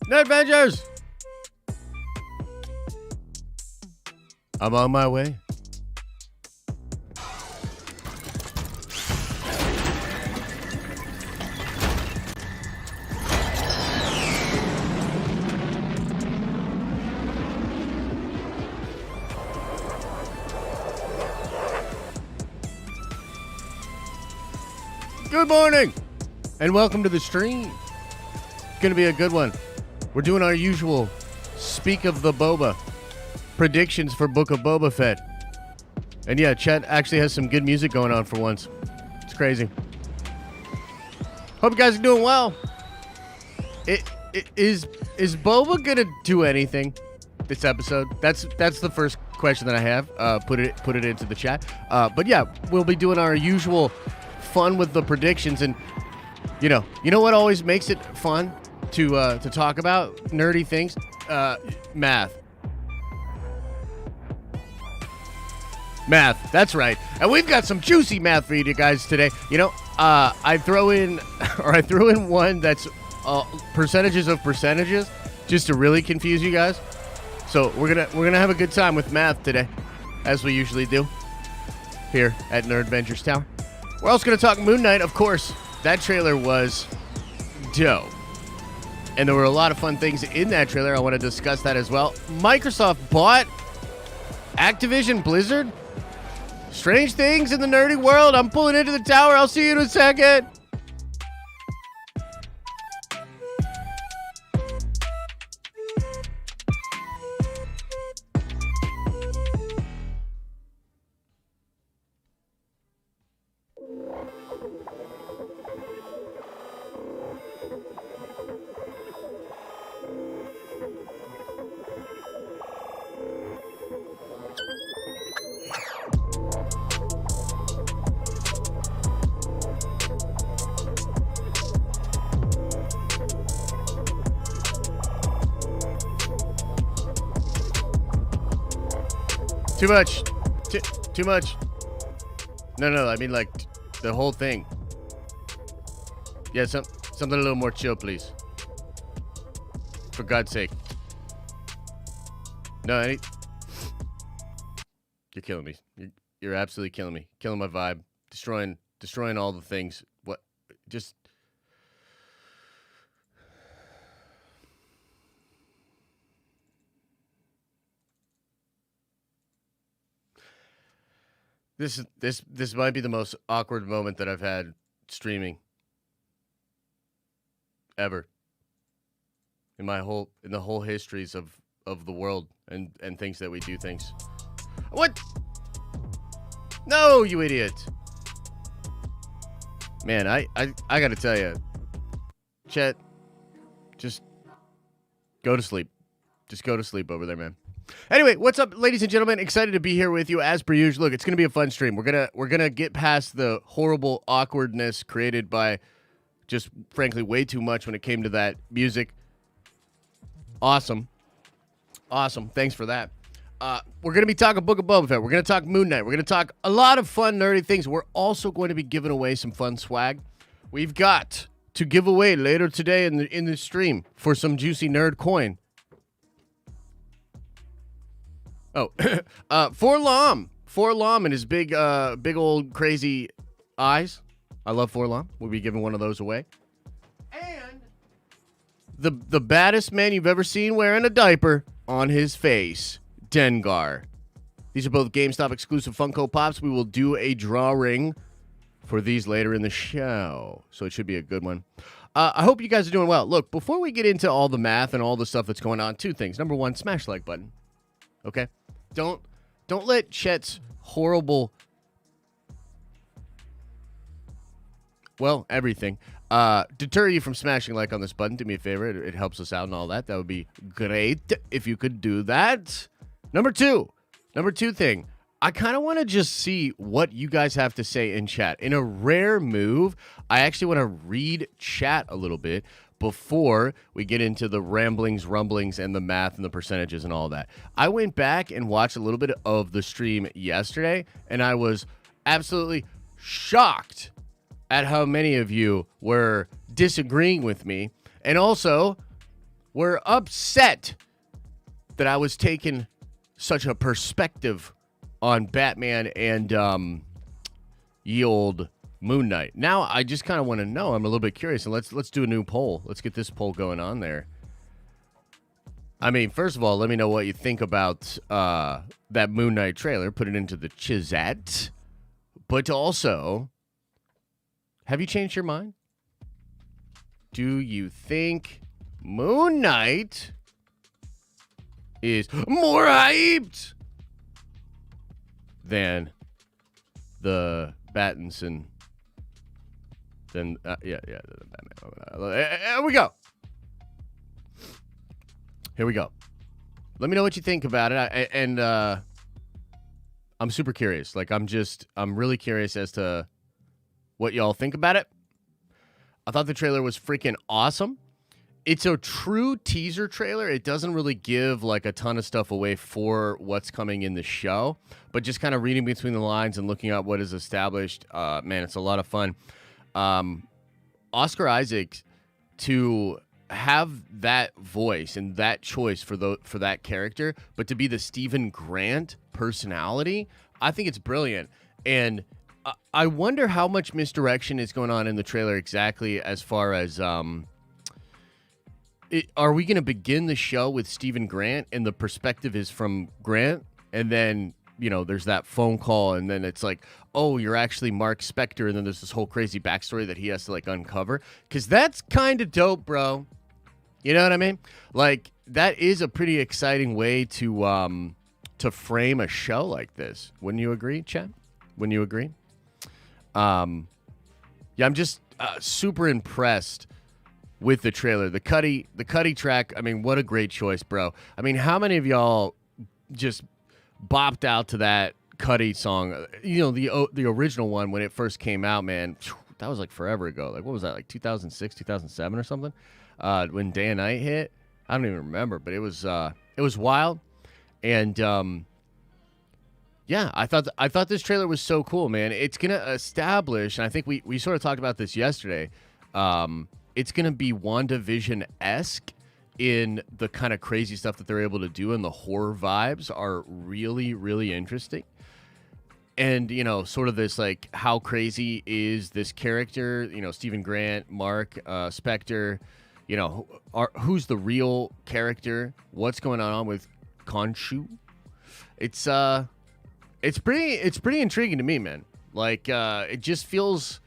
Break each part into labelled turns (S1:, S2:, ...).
S1: Nerd Avengers! I'm on my way. Good morning, and welcome to the stream. It's going to be a good one. We're doing our usual Speak of the Boba predictions for Book of Boba Fett. And yeah, chat actually has some good music going on for once. It's crazy. Hope you guys are doing well. Is Boba going to do anything this episode? That's the first question that I have. Put it into the chat. But yeah, we'll be doing our usual fun with the predictions, and you know what always makes it fun to talk about nerdy things? Math. That's right. And we've got some juicy math for you guys today. I threw in one that's percentages of percentages just to really confuse you guys. So we're gonna have a good time with math today, as we usually do here at Nerd Adventures Tower. We're also going to talk Moon Knight, of course. That trailer was dope. And there were a lot of fun things in that trailer. I want to discuss that as well. Microsoft bought Activision Blizzard. Strange things in the nerdy world. I'm pulling into the tower. I'll see you in a second. Too much. Too much. No. I mean, like, the whole thing. Yeah, something a little more chill, please. For God's sake. No, you're killing me. You're absolutely killing me. Killing my vibe. Destroying all the things. What? Just... This might be the most awkward moment that I've had streaming ever in the whole histories of the world and things that we do things. What? No, you idiot. Man, I gotta tell you, chat, just go to sleep. Just go to sleep over there, man. Anyway, what's up, ladies and gentlemen? Excited to be here with you as per usual. Look, it's gonna be a fun stream. We're gonna get past the horrible awkwardness created by just frankly way too much when it came to that music. Awesome. Thanks for that. We're gonna be talking Book of Boba Fett. We're gonna talk Moon Knight. We're gonna talk a lot of fun nerdy things. We're also going to be giving away some fun swag. We've got to give away later today in the stream for some juicy nerd coin. Oh, Forlom and his big old crazy eyes. I love Forlom. We'll be giving one of those away. And the baddest man you've ever seen wearing a diaper on his face, Dengar. These are both GameStop exclusive Funko Pops. We will do a drawing for these later in the show, so it should be a good one. I hope you guys are doing well. Look, before we get into all the math and all the stuff that's going on, two things. Number one, smash the like button. Okay? Don't let Chet's horrible, well, everything, deter you from smashing like on this button. Do me a favor. It helps us out and all that. That would be great if you could do that. Number two thing. I kind of want to just see what you guys have to say in chat. In a rare move, I actually want to read chat a little bit before we get into the ramblings, rumblings, and the math and the percentages and all that. I went back and watched a little bit of the stream yesterday, and I was absolutely shocked at how many of you were disagreeing with me. And also, were upset that I was taking such a perspective on Batman and ye old Moon Knight. Now I just kind of want to know. I'm a little bit curious, and let's do a new poll. Let's get this poll going on there. I mean, first of all, let me know what you think about that Moon Knight trailer. Put it into the chat. But also, have you changed your mind? Do you think Moon Knight is more hyped than the Battinson? Then, yeah, the Batman. Here we go. Here we go. Let me know what you think about it. I'm super curious. Like, I'm really curious as to what y'all think about it. I thought the trailer was freaking awesome. It's a true teaser trailer. It doesn't really give like a ton of stuff away for what's coming in the show, but just kind of reading between the lines and looking at what is established. Man, it's a lot of fun. Oscar Isaac, to have that voice and that choice for that character, but to be the Stephen Grant personality, I think it's brilliant. And I wonder how much misdirection is going on in the trailer exactly, as far as are we going to begin the show with Stephen Grant and the perspective is from Grant, and then there's that phone call, and then it's like, oh, you're actually Mark Spector, and then there's this whole crazy backstory that he has to like uncover, because that's kind of dope, bro. You know what I mean? Like, that is a pretty exciting way to frame a show like this. Wouldn't you agree, Chad? Wouldn't you agree? Yeah, I'm just super impressed with the trailer. The Cuddy track, I mean, what a great choice, bro. I mean, how many of y'all just bopped out to that Cuddy song? The original one when it first came out, man. That was like forever ago. Like, what was that, like 2006, 2007 or something? When Day and Night hit? I don't even remember, but it was wild. And yeah, I thought this trailer was so cool, man. It's gonna establish, and I think we sort of talked about this yesterday. It's gonna be WandaVision-esque in the kind of crazy stuff that they're able to do, and the horror vibes are really, really interesting. And sort of this, like, how crazy is this character? Stephen Grant, Mark Spector. Who's the real character? What's going on with Khonshu? It's pretty intriguing to me, man. Like, it just feels,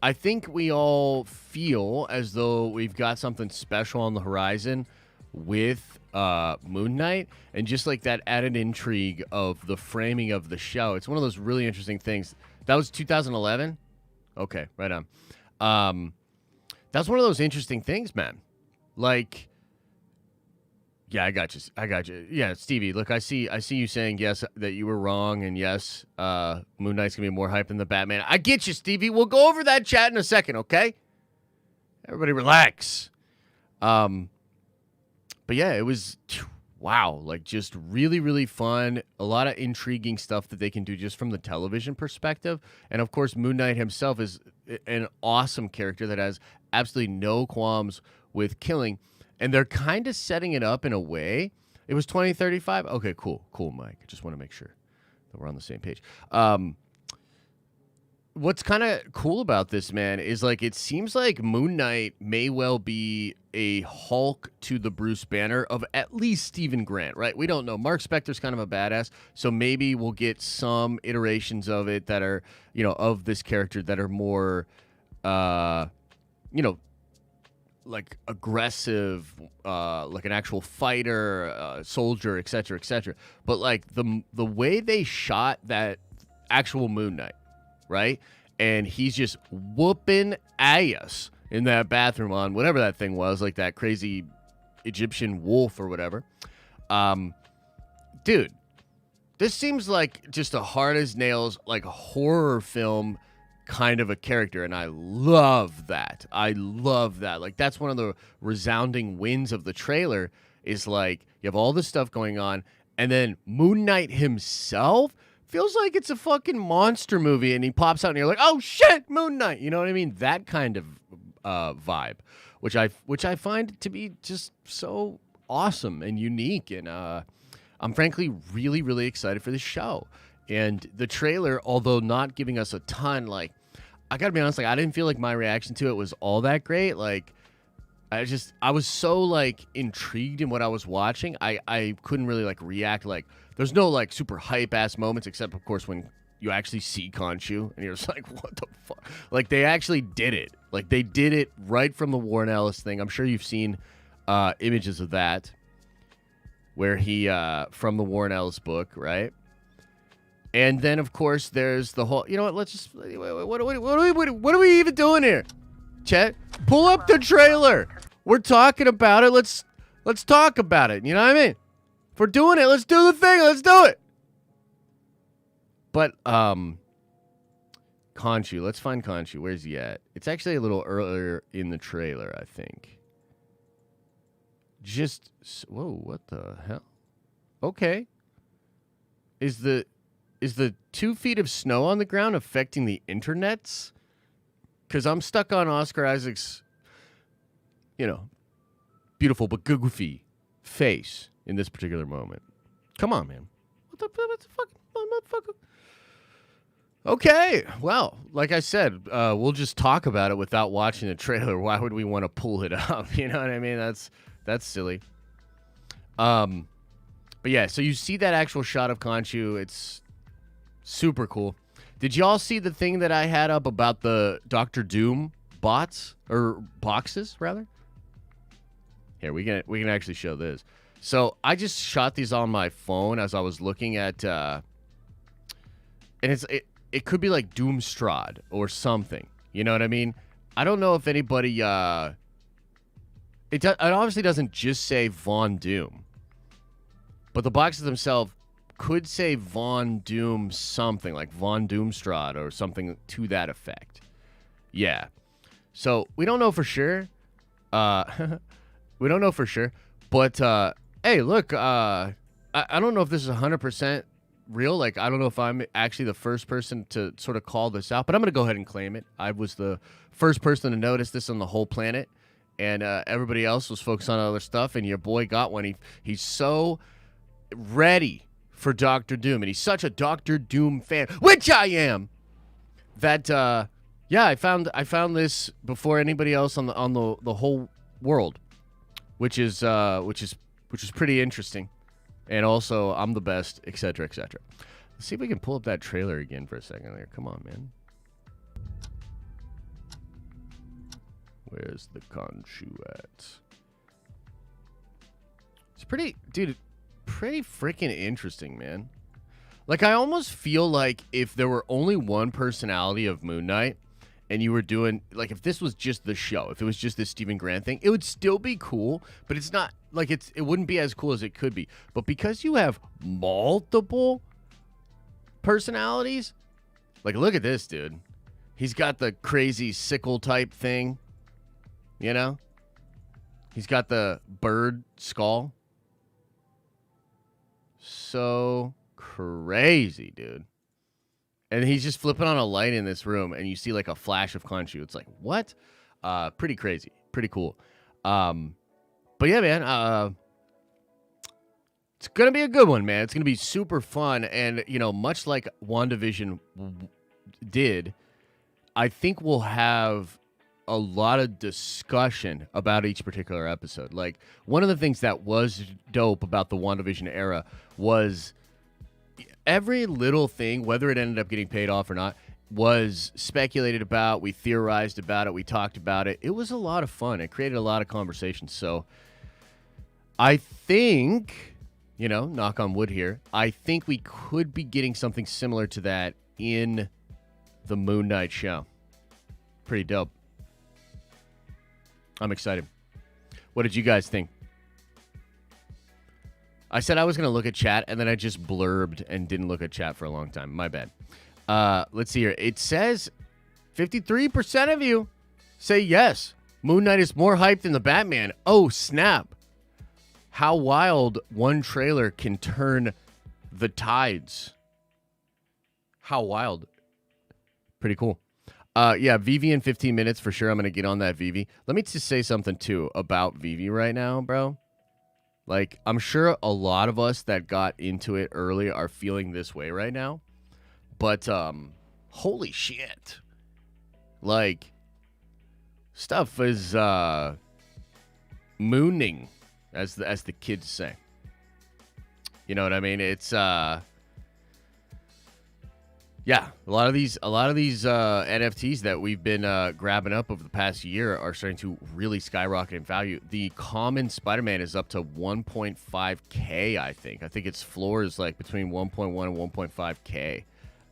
S1: I think we all feel as though we've got something special on the horizon with Moon Knight, and just like that added intrigue of the framing of the show. It's one of those really interesting things. That was 2011? Okay, right on. That's one of those interesting things, man. Like, yeah, I got you. Yeah, Stevie, look, I see you saying yes, that you were wrong, and yes, Moon Knight's gonna be more hype than the Batman. I get you, Stevie. We'll go over that chat in a second, okay? Everybody relax. But yeah, it was, wow, like, just really, really fun. A lot of intriguing stuff that they can do just from the television perspective. And of course, Moon Knight himself is an awesome character that has absolutely no qualms with killing. And they're kind of setting it up in a way. It was 2035? Okay, cool, Mike. I just want to make sure that we're on the same page. What's kind of cool about this, man, is like, it seems like Moon Knight may well be a Hulk to the Bruce Banner of at least Stephen Grant, right? We don't know. Mark Spector's kind of a badass, so maybe we'll get some iterations of it that are, of this character that are more, like aggressive, like an actual fighter, soldier, et cetera, et cetera. But like the way they shot that actual Moon Knight, right? And he's just whooping ass in that bathroom on whatever that thing was, like that crazy Egyptian wolf or whatever. Dude, this seems like just a hard as nails, like horror film kind of a character, and I love that. Like, that's one of the resounding wins of the trailer, is like, you have all this stuff going on, and then Moon Knight himself feels like it's a fucking monster movie, and he pops out and you're like, oh shit, Moon Knight, you know what I mean? That kind of vibe, which I find to be just so awesome and unique. And I'm frankly really, really excited for this show. And the trailer, although not giving us a ton, like, I gotta be honest, like, I didn't feel like my reaction to it was all that great. Like, I was so, like, intrigued in what I was watching. I couldn't really, like, react. Like, there's no, like, super hype-ass moments, except, of course, when you actually see Khonshu, and you're just like, what the fuck? Like, they actually did it. Like, they did it right from the Warren Ellis thing. I'm sure you've seen images of that, where he, from the Warren Ellis book, right? And then, of course, there's the whole, you know what, let's just, what are we even doing here? Chet, pull up the trailer. We're talking about it. Let's talk about it. You know what I mean? If we're doing it, let's do the thing. Let's do it. But, Khonshu, let's find Khonshu. Where's he at? It's actually a little earlier in the trailer, I think. Just, whoa, what the hell? Okay. Is the 2 feet of snow on the ground affecting the internets? Because I'm stuck on Oscar Isaac's, you know, beautiful but goofy face in this particular moment. Come on, man. What the fuck, motherfucker? Okay, well, like I said, we'll just talk about it without watching the trailer. Why would we want to pull it up? You know what I mean? That's silly. But yeah, so you see that actual shot of Khonshu. It's super cool. Did y'all see the thing that I had up about the Doctor Doom bots or boxes rather? Here, we can actually show this. So I just shot these on my phone as I was looking at, and it could be like Doomstrad or something. You know what I mean? I don't know if anybody. It obviously doesn't just say Von Doom, but the boxes themselves could say Von Doom something, like Von Doomstrad or something to that effect. Yeah. So we don't know for sure. We don't know for sure. But, hey, look, I don't know if this is 100% real. Like, I don't know if I'm actually the first person to sort of call this out, but I'm going to go ahead and claim it. I was the first person to notice this on the whole planet, and everybody else was focused on other stuff, and your boy got one. He's so ready for Doctor Doom, and he's such a Doctor Doom fan, which I am, that yeah, I found this before anybody else on the whole world, which is pretty interesting, and also I'm the best, etc., etc. Let's see if we can pull up that trailer again for a second there. Come on, man. Where's the Khonshu at? It's pretty, dude. Pretty freaking interesting, man. Like, I almost feel like if there were only one personality of Moon Knight and you were doing, like, if this was just the show, if it was just this Stephen Grant thing, it would still be cool, but it's not, like, it wouldn't be as cool as it could be. But because you have multiple personalities, like, look at this, dude. He's got the crazy sickle type thing, you know? He's got the bird skull. So crazy, dude. And he's just flipping on a light in this room, and you see like a flash of Khonshu. It's like, what? Pretty crazy. Pretty cool. But yeah, man, it's going to be a good one, man. It's going to be super fun. And, you know, much like WandaVision did, I think we'll have a lot of discussion about each particular episode. Like, one of the things that was dope about the WandaVision era was every little thing, whether it ended up getting paid off or not, was speculated about. We theorized about it. We talked about it. It was a lot of fun. It created a lot of conversation. So I think, you know, knock on wood here, I think we could be getting something similar to that in the Moon Knight show. Pretty dope. I'm excited. What did you guys think? I said I was going to look at chat, and then I just blurbed and didn't look at chat for a long time. My bad. Let's see here. It says 53% of you say yes. Moon Knight is more hyped than the Batman. Oh, snap. How wild one trailer can turn the tides. How wild. Pretty cool. Yeah, Vivi in 15 minutes for sure. I'm gonna get on that Vivi. Let me just say something too about Vivi right now, bro. Like, I'm sure a lot of us that got into it early are feeling this way right now. But holy shit. Like, stuff is mooning, as the kids say. You know what I mean? It's yeah, a lot of these NFTs that we've been grabbing up over the past year are starting to really skyrocket in value. The common Spider-Man is up to 1.5K, I think. I think its floor is like between 1.1 and 1.5K.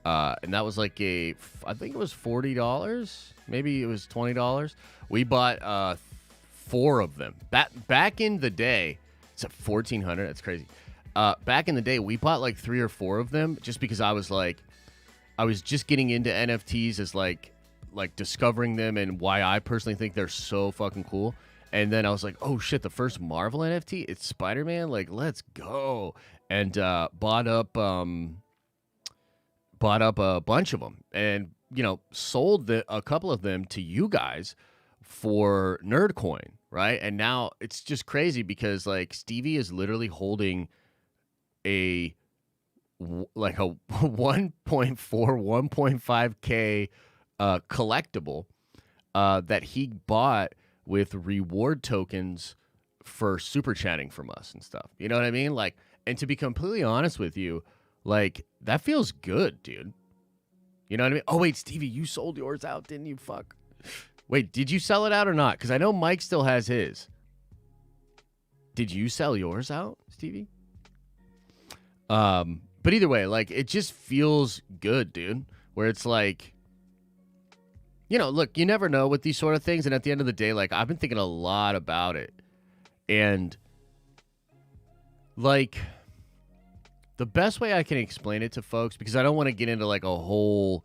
S1: And that was like I think it was $40. Maybe it was $20. We bought 4 of them. Back in the day, it's at 1,400. That's crazy. Back in the day, we bought like 3 or 4 of them just because I was just getting into NFTs as like discovering them and why I personally think they're so fucking cool. And then I was like, oh shit, the first Marvel NFT, it's Spider-Man. Like, let's go. And bought up a bunch of them, and sold a couple of them to you guys for Nerdcoin, right? And now it's just crazy because like Stevie is literally holding a 1.4 1.5K collectible that he bought with reward tokens for super chatting from us and stuff. You know what I mean? Like, and to be completely honest with you, like, that feels good, dude. You know what I mean? Oh wait, Stevie, you sold yours out, didn't you? Fuck. Wait, did you sell it out or not? Because I know Mike still has his. Did you sell yours out, Stevie? But either way, like, it just feels good, dude. Where it's like, look, you never know with these sort of things. And at the end of the day, like, I've been thinking a lot about it. And, like, the best way I can explain it to folks, because I don't want to get into, like, a whole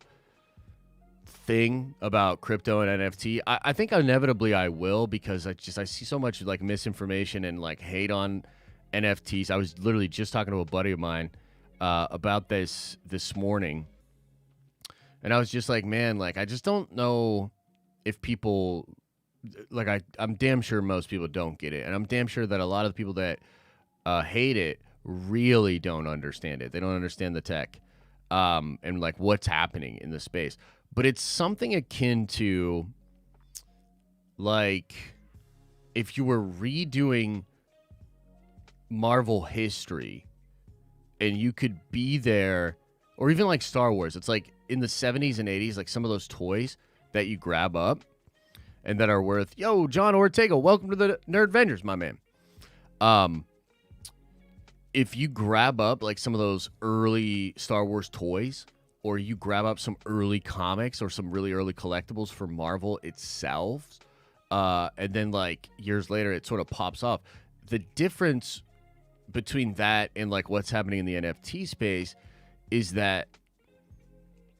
S1: thing about crypto and NFT. I think inevitably I will, because I see so much, like, misinformation and, like, hate on NFTs. I was literally just talking to a buddy of mine about this morning, and I was just like, man, like, I just don't know if people, like, I'm damn sure most people don't get it, and I'm damn sure that a lot of the people that hate it really don't understand it. They don't understand the tech and like what's happening in the space. But it's something akin to, like, if you were redoing Marvel history and you could be there, or even like Star Wars. It's like in the 70s and 80s, like some of those toys that you grab up and that are worth, yo, John Ortega, welcome to the Nerd Vengers, my man. If you grab up like some of those early Star Wars toys, or you grab up some early comics or some really early collectibles for Marvel itself, and then like years later it sort of pops off. The difference between that and like what's happening in the NFT space is that,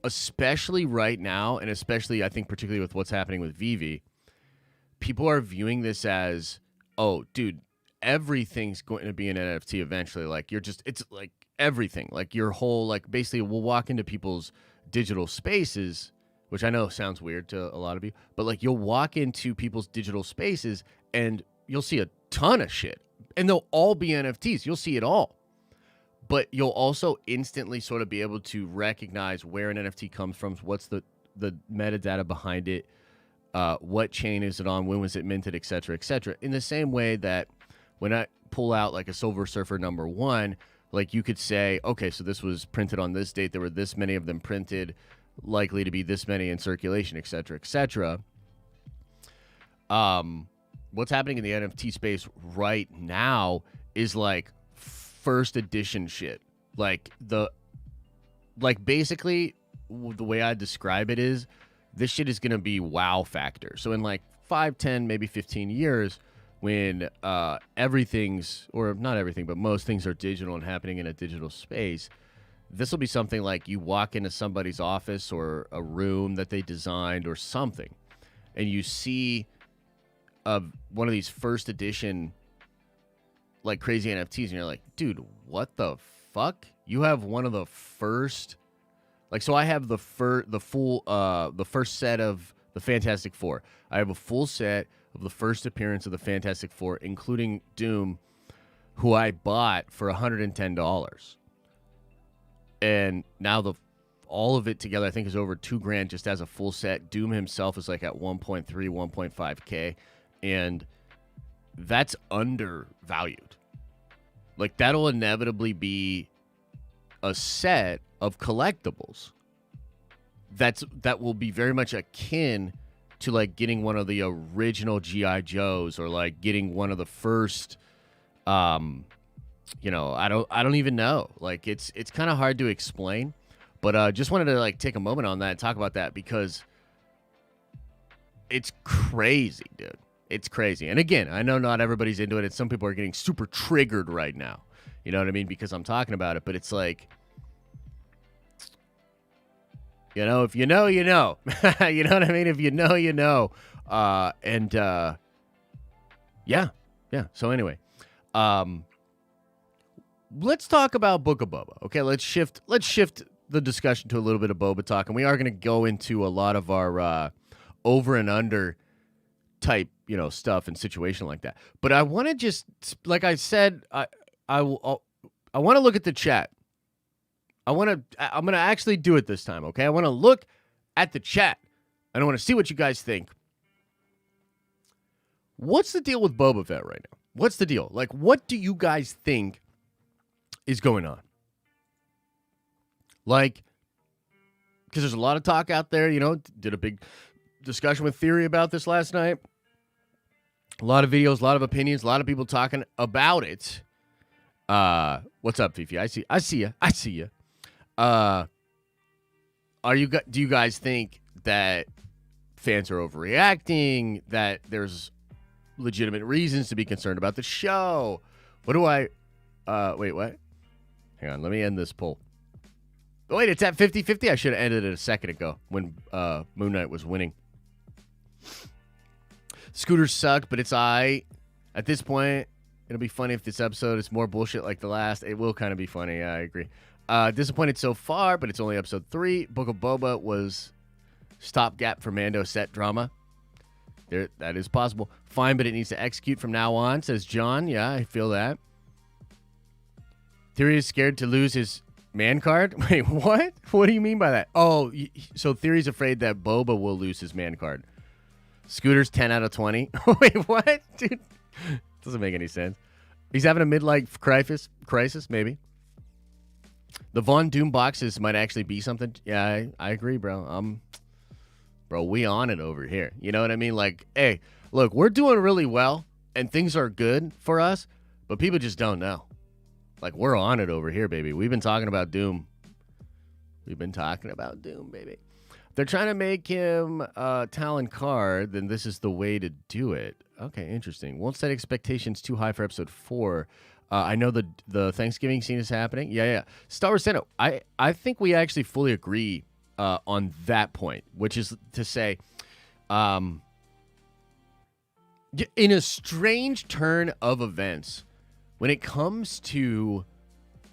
S1: especially right now, and especially I think particularly with what's happening with Vivi, people are viewing this as, oh, dude, everything's going to be an NFT eventually. Like, it's like everything, like your whole, like, basically we'll walk into people's digital spaces, which I know sounds weird to a lot of you, but like you'll walk into people's digital spaces and you'll see a ton of shit. And they'll all be NFTs. You'll see it all. But you'll also instantly sort of be able to recognize where an NFT comes from, what's the metadata behind it, what chain is it on, when was it minted, et cetera, et cetera. In the same way that when I pull out like a Silver Surfer #1, like you could say, okay, so this was printed on this date. There were this many of them printed, likely to be this many in circulation, et cetera, et cetera. What's happening in the NFT space right now is like first edition shit. Like basically the way I describe it is this shit is going to be wow factor. So in like 5, 10, maybe 15 years, when everything's, or not everything, but most things are digital and happening in a digital space, this will be something like you walk into somebody's office or a room that they designed or something, and you see one of these first edition like crazy NFTs, and you're like, dude, what the fuck? You have one of the first Like, so I have the first set of the Fantastic Four. I have a full set of the first appearance of the Fantastic Four, including Doom, who I bought for $110. And now all of it together, I think, is over $2,000 just as a full set. Doom himself is like at 1.3, 1.5K, and that's undervalued. Like, that'll inevitably be a set of collectibles that will be very much akin to like getting one of the original G.I. Joes, or like getting one of the first I don't even know. Like, it's kind of hard to explain, but just wanted to like take a moment on that and talk about that, because it's crazy, dude. It's crazy. And again, I know not everybody's into it, and some people are getting super triggered right now. You know what I mean? Because I'm talking about it, but it's like, if you know, you know. You know what I mean? If you know, you know. Yeah. So anyway, let's talk about Book of Boba. Okay, let's shift the discussion to a little bit of Boba talk, and we are going to go into a lot of our over and under type, stuff and situation like that. But I want to just, like I said, I want to look at the chat. I'm going to actually do it this time, okay? I want to look at the chat, and I want to see what you guys think. What's the deal with Boba Fett right now? What's the deal? Like, what do you guys think is going on? Like, because there's a lot of talk out there, did a big discussion with Theory about this last night. A lot of videos, a lot of opinions, a lot of people talking about it. What's up, Fifi? I see you. Do you guys think that fans are overreacting, that there's legitimate reasons to be concerned about the show? Wait, what? Hang on, let me end this poll. Oh, wait, it's at 50-50? I should have ended it a second ago when Moon Knight was winning. Scooters suck, but it's at this point, it'll be funny if this episode is more bullshit like the last. It will kind of be funny, I agree. Disappointed so far, but it's only episode 3. Book of Boba was stopgap for Mando set drama. That is possible. Fine, but it needs to execute from now on, says John. Yeah, I feel that. Theory is scared to lose his man card? Wait, what? What do you mean by that? Oh, so Theory's afraid that Boba will lose his man card. Scooter's 10 out of 20. Wait, what? Dude, doesn't make any sense. He's having a midlife crisis, maybe. The Von Doom boxes might actually be something. Yeah, I agree, bro. Bro, we on it over here. You know what I mean? Like, hey, look, we're doing really well, and things are good for us, but people just don't know. Like, we're on it over here, baby. We've been talking about Doom. Baby. If they're trying to make him Talon Card, then this is the way to do it. Okay, interesting. Won't set expectations too high for episode 4. I know the Thanksgiving scene is happening. Yeah. Star Wars Senate. I think we actually fully agree on that point, which is to say, in a strange turn of events, when it comes to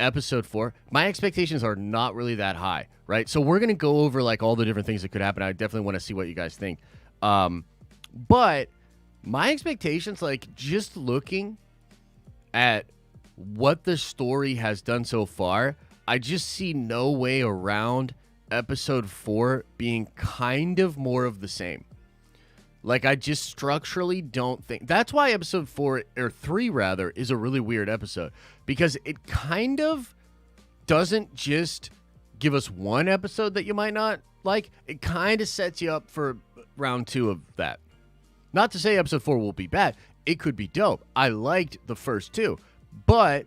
S1: episode 4, my expectations are not really that high, right? So we're going to go over like all the different things that could happen. I definitely want to see what you guys think. But my expectations, like just looking at what the story has done so far, I just see no way around episode 4 being kind of more of the same. Like, I just structurally don't think... That's why episode 4, or 3 rather, is a really weird episode. Because it kind of doesn't just give us one episode that you might not like. It kind of sets you up for round 2 of that. Not to say episode 4 will be bad. It could be dope. I liked the first 2. But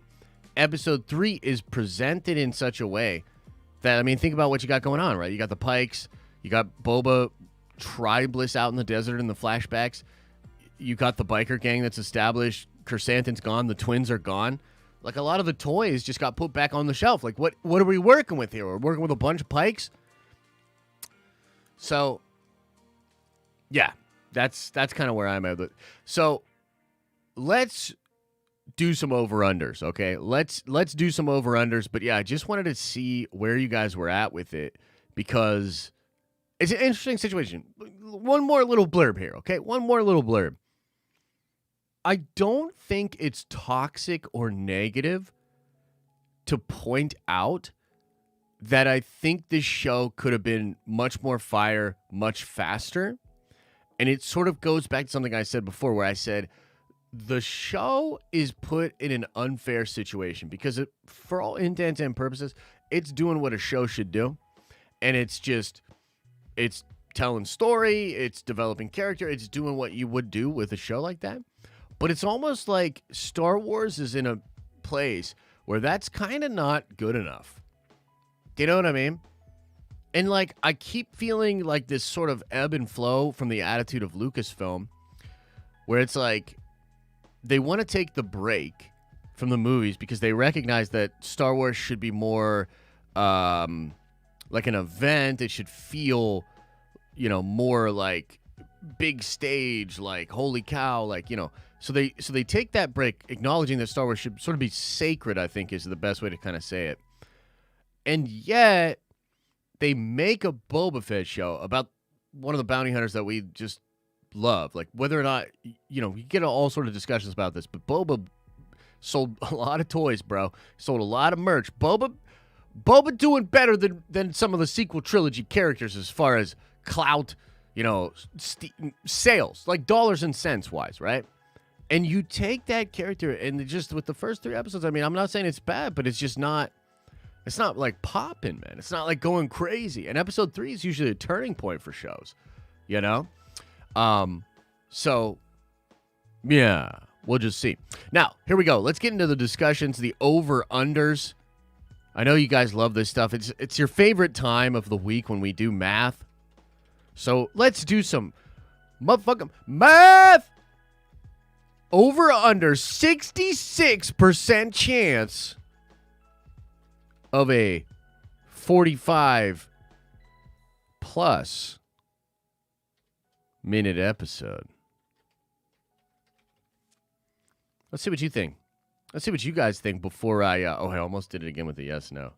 S1: episode 3 is presented in such a way that, I mean, think about what you got going on, right? You got the Pikes. You got Boba tribeless out in the desert in the flashbacks. You got the biker gang that's established. Chrysanthemum's gone. The twins are gone. Like, a lot of the toys just got put back on the shelf. Like, what are we working with here? We're working with a bunch of Pikes. So, yeah, that's kind of where I'm at. So, let's do some over-unders, okay? Let's do some over-unders. But, yeah, I just wanted to see where you guys were at with it, because it's an interesting situation. One more little blurb here, okay? One more little blurb. I don't think it's toxic or negative to point out that I think this show could have been much more fire, much faster. And it sort of goes back to something I said before where I said the show is put in an unfair situation because for all intents and purposes, it's doing what a show should do. And it's telling story, it's developing character, it's doing what you would do with a show like that. But it's almost like Star Wars is in a place where that's kind of not good enough. Do you know what I mean? And like, I keep feeling like this sort of ebb and flow from the attitude of Lucasfilm, where it's like they want to take the break from the movies because they recognize that Star Wars should be more like an event. It should feel, more like big stage, like holy cow, like, So they take that break, acknowledging that Star Wars should sort of be sacred, I think is the best way to kind of say it. And yet, they make a Boba Fett show about one of the bounty hunters that we just love. Like, whether or not, we get all sort of discussions about this, but Boba sold a lot of toys, bro. Sold a lot of merch. Boba doing better than some of the sequel trilogy characters as far as clout, sales, like dollars and cents wise, right? And you take that character and just with the first 3 episodes, I mean, I'm not saying it's bad, but it's just not. It's not like popping, man. It's not like going crazy. And episode 3 is usually a turning point for shows, So, yeah, we'll just see. Now, here we go. Let's get into the discussions, the over-unders. I know you guys love this stuff. It's your favorite time of the week when we do math. So, let's do some motherfucking math. Over-under 66% chance of a 45 plus minute episode. Let's see what you think. Let's see what you guys think before I almost did it again with a yes, no.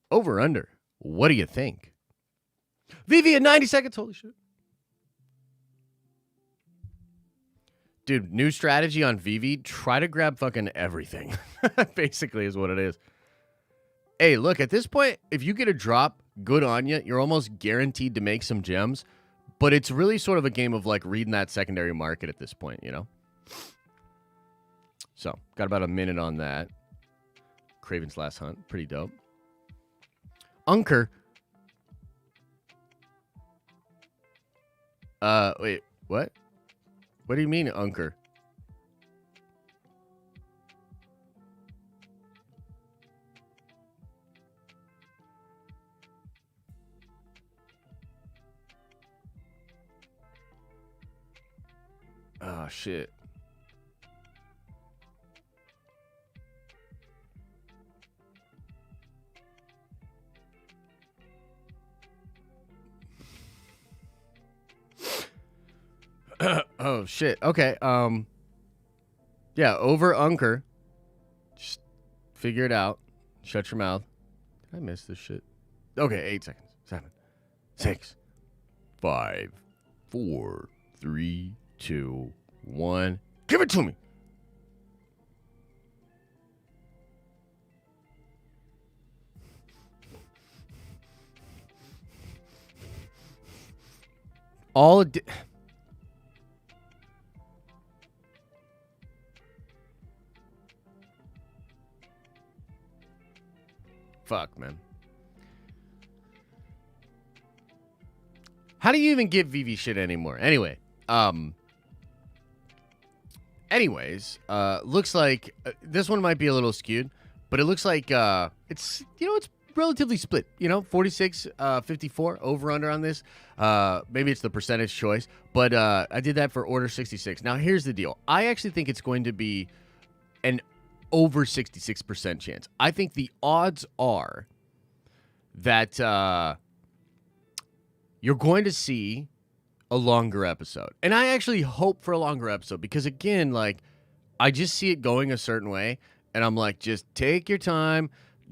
S1: Over, under. What do you think? Vivi in 90 seconds. Holy shit. Dude, new strategy on Vivi. Try to grab fucking everything. Basically is what it is. Hey, look, at this point, if you get a drop, good on you. You're almost guaranteed to make some gems. But it's really sort of a game of like reading that secondary market at this point, So, got about a minute on that. Craven's Last Hunt. Pretty dope. Unker. Wait, what? What do you mean, Unker? Oh, shit. Oh, shit. Okay. Yeah, over Unker. Just figure it out. Shut your mouth. Did I miss this shit? Okay, 8 seconds. 7, 6, 5, 4, 3, 2, 1. Give it to me. All fuck, man. How do you even give Vivi shit anymore? Anyway, looks like this one might be a little skewed, but it looks like it's it's relatively split. 46, 54 over under on this. Maybe it's the percentage choice, but I did that for Order 66. Now here's the deal. I actually think it's going to be an over 66% chance. I think the odds are that you're going to see a longer episode. And I actually hope for a longer episode because, again, like, I just see it going a certain way. And I'm like, just take your time,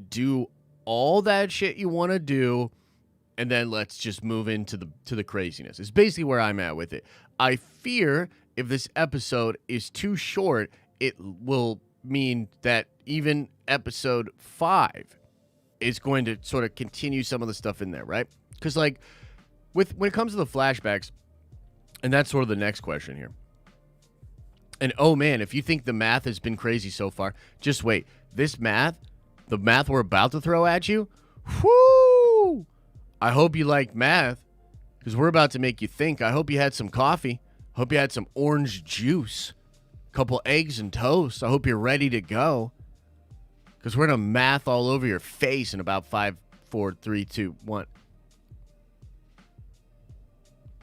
S1: do all that shit you want to do, and then let's just move into the craziness. It's basically where I'm at with it. I fear if this episode is too short, it will mean that even episode 5 is going to sort of continue some of the stuff in there, right? Because like when it comes to the flashbacks, and that's sort of the next question here. And oh man, if you think the math has been crazy so far, just wait. This math, the math we're about to throw at you, whoo! I hope you like math, because we're about to make you think. I hope you had some coffee. Hope you had some orange juice, a couple eggs and toast. I hope you're ready to go, because we're going to math all over your face in about 5, 4, 3, 2, 1.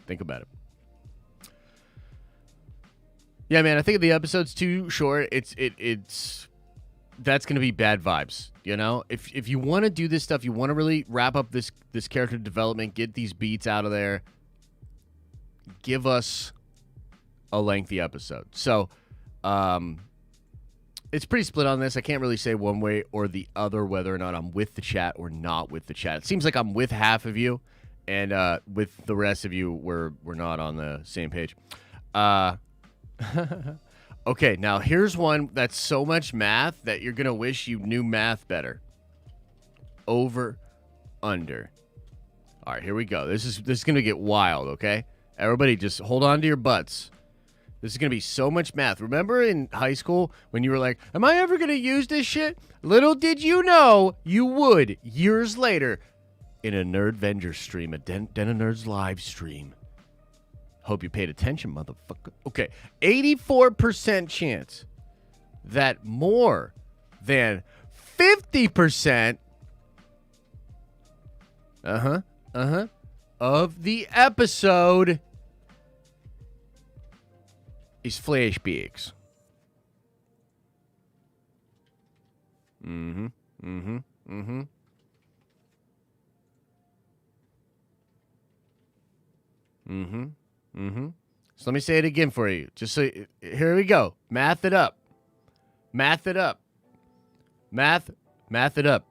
S1: Think about it. Yeah, man, I think the episode's too short. It's that's going to be bad vibes, you know? If you want to do this stuff, you want to really wrap up this character development, get these beats out of there, give us a lengthy episode. So, it's pretty split on this. I can't really say one way or the other whether or not I'm with the chat or not with the chat. It seems like I'm with half of you, and with the rest of you, we're not on the same page. Okay, now here's one that's so much math that you're gonna wish you knew math better. Over, under. All right, here we go. This is gonna get wild. Okay, everybody, just hold on to your butts. This is gonna be so much math. Remember in high school when you were like, "Am I ever gonna use this shit?" Little did you know you would years later in a Nerd Venger stream, a Den of Nerds live stream. Hope you paid attention, motherfucker. Okay, 84% chance that more than 50% of the episode is flashbacks. So let me say it again for you. Just so here we go. Math it up. Math it up. Math it up.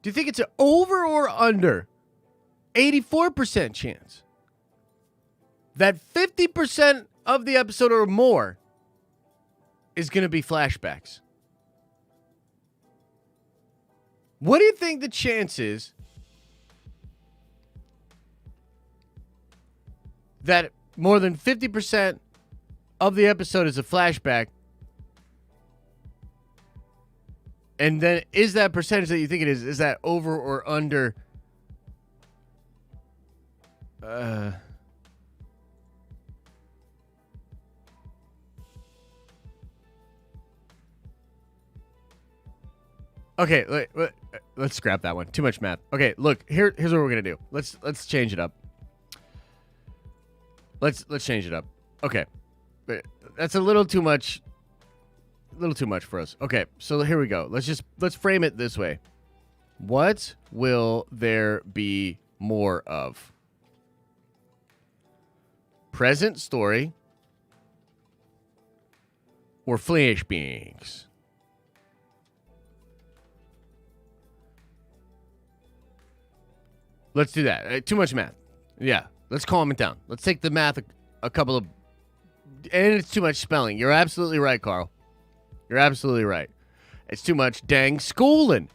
S1: Do you think it's an over or under 84% chance that 50% of the episode or more is going to be flashbacks? What do you think the chance is that more than 50% of the episode is a flashback? And then is that percentage that you think it is that over or under? Okay, let's scrap that one. Too much math. Okay, look, here's what we're gonna do. Let's change it up. Let's change it up. Okay, that's a little too much. A little too much for us. Okay, so here we go. Let's frame it this way. What will there be more of? Present story or flashbacks? Let's do that. Too much math. Yeah, let's calm it down. Let's take the math a couple of... And it's too much spelling. You're absolutely right, Carl. You're absolutely right. It's too much dang schooling.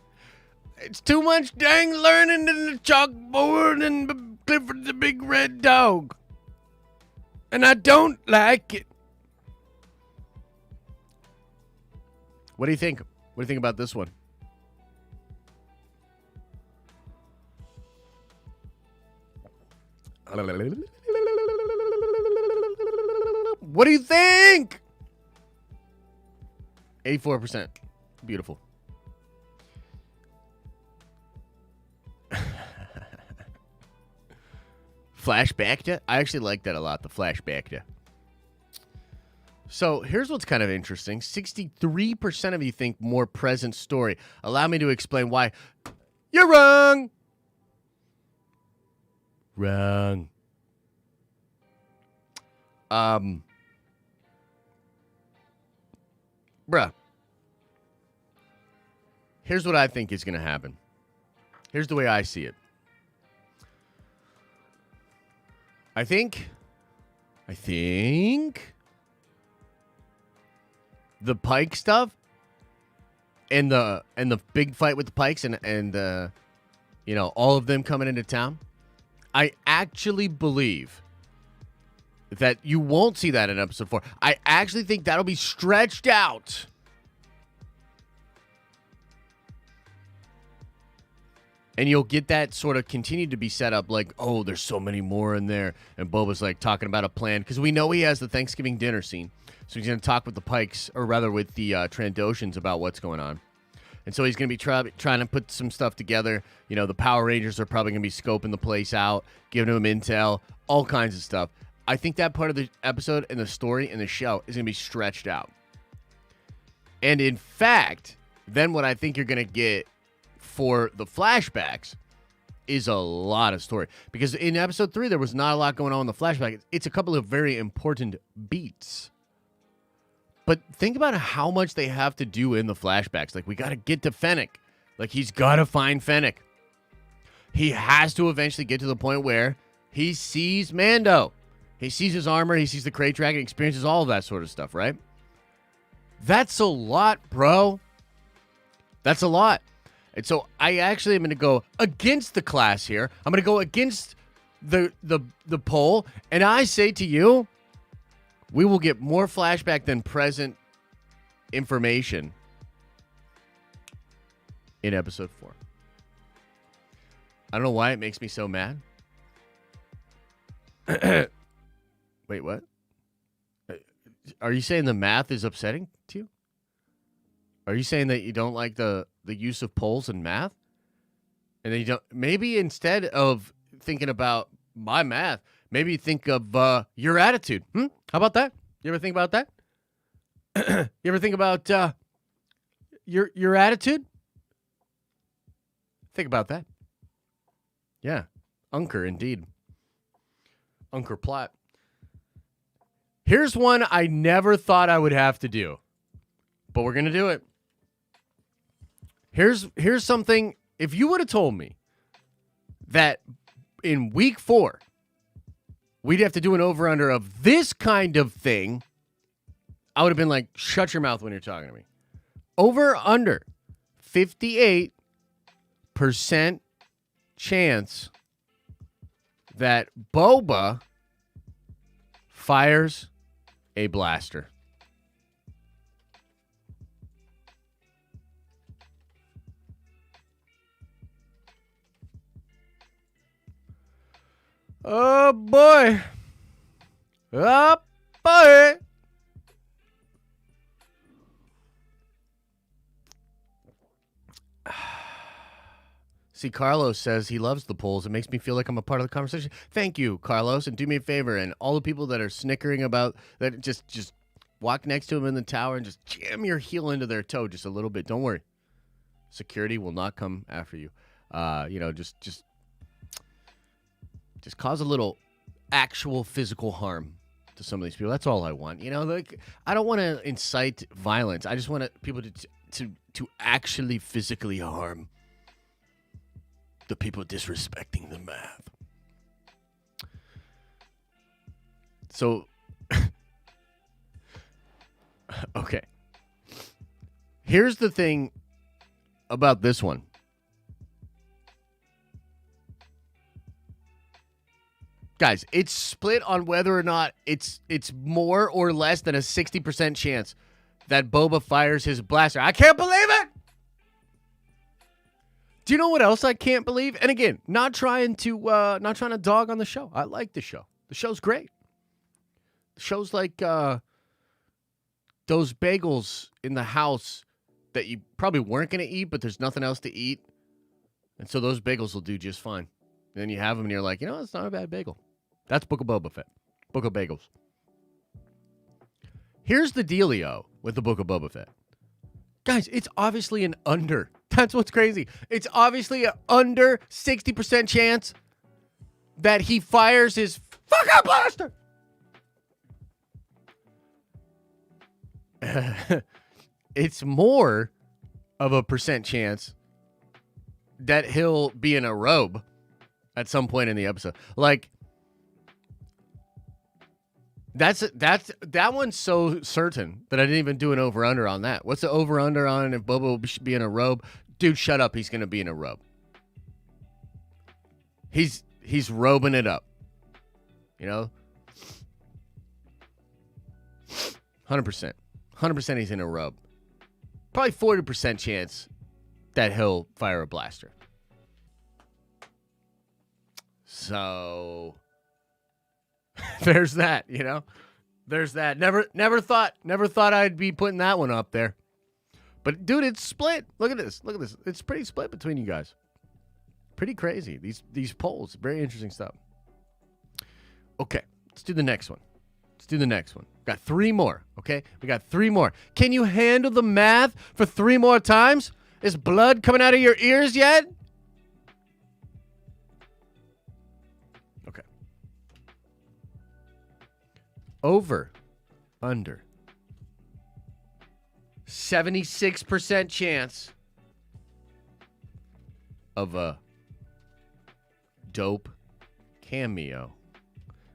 S1: It's too much dang learning in the chalkboard and Clifford the Big Red Dog. And I don't like it. What do you think? What do you think about this one? What do you think? 84%. Beautiful. Flashback to? I actually like that a lot, the flashback to. So here's what's kind of interesting. 63% of you think more present story. Allow me to explain why. You're wrong. Wrong. Bruh. Here's what I think is going to happen. Here's the way I see it. I think the Pike stuff and the big fight with the Pikes and all of them coming into town. I actually believe that you won't see that in episode 4. I actually think that'll be stretched out. And you'll get that sort of continue to be set up like, oh, there's so many more in there. And Boba's like talking about a plan because we know he has the Thanksgiving dinner scene. So he's going to talk with the Pikes, or rather with the Trandoshans about what's going on. And so he's going to be trying to put some stuff together. You know, the Power Rangers are probably going to be scoping the place out, giving him intel, all kinds of stuff. I think that part of the episode and the story and the show is going to be stretched out. And in fact, then what I think you're going to get for the flashbacks is a lot of story. Because in episode 3, there was not a lot going on in the flashback. It's a couple of very important beats. But think about how much they have to do in the flashbacks. Like, we got to get to Fennec. Like, he's got to find Fennec. He has to eventually get to the point where he sees Mando. He sees his armor. He sees the crate dragon. Experiences all of that sort of stuff, right? That's a lot, bro. That's a lot. And so I actually am going to go against the class here. I'm going to go against the poll. And I say to you, we will get more flashback than present information in episode 4. I don't know why it makes me so mad. Wait, what? Are you saying the math is upsetting to you? Are you saying that you don't like the use of polls in math? And then you don't, maybe instead of thinking about my math, maybe think of your attitude. How about that? You ever think about that? You ever think about your attitude? Think about that. Yeah. Unker, indeed. Unker plot. Here's one I never thought I would have to do, but we're going to do it. Here's something. If you would have told me that in week 4, we'd have to do an over-under of this kind of thing, I would have been like, shut your mouth when you're talking to me. Over-under 58% chance that Boba fires a blaster. Oh, boy. Oh, boy. See, Carlos says he loves the polls. It makes me feel like I'm a part of the conversation. Thank you, Carlos. And do me a favor, and all the people that are snickering about that, just walk next to him in the tower and just jam your heel into their toe just a little bit. Don't worry. Security will not come after you. Just cause a little actual physical harm to some of these people. That's all I want. You know, like, I don't want to incite violence. I just want people to actually physically harm the people disrespecting the math. So, okay. Here's the thing about this one. Guys, it's split on whether or not it's more or less than a 60% chance that Boba fires his blaster. I can't believe it! Do you know what else I can't believe? And again, not trying to dog on the show. I like the show. The show's great. The show's like those bagels in the house that you probably weren't going to eat, but there's nothing else to eat. And so those bagels will do just fine. And then you have them and you're like, you know, it's not a bad bagel. That's Book of Boba Fett. Book of Bagels. Here's the dealio with the Book of Boba Fett. Guys, it's obviously an under. That's what's crazy. It's obviously an under 60% chance that he fires his fucking blaster. It's more of a percent chance that he'll be in a robe at some point in the episode. Like, that one's so certain that I didn't even do an over-under on that. What's the over-under on if Boba will be in a robe? Dude, shut up. He's going to be in a robe. He's robing it up. You know? 100%. 100% he's in a robe. Probably 40% chance that he'll fire a blaster. So there's that, you know? There's that. Never thought I'd be putting that one up there. But dude, it's split. Look at this. Look at this. It's pretty split between you guys. Pretty crazy. These polls. Very interesting stuff. Okay, let's do the next one. Got 3 more, okay? We got 3 more. Can you handle the math for 3 more times? Is blood coming out of your ears yet? Okay. Over. Under. 76% chance of a dope cameo.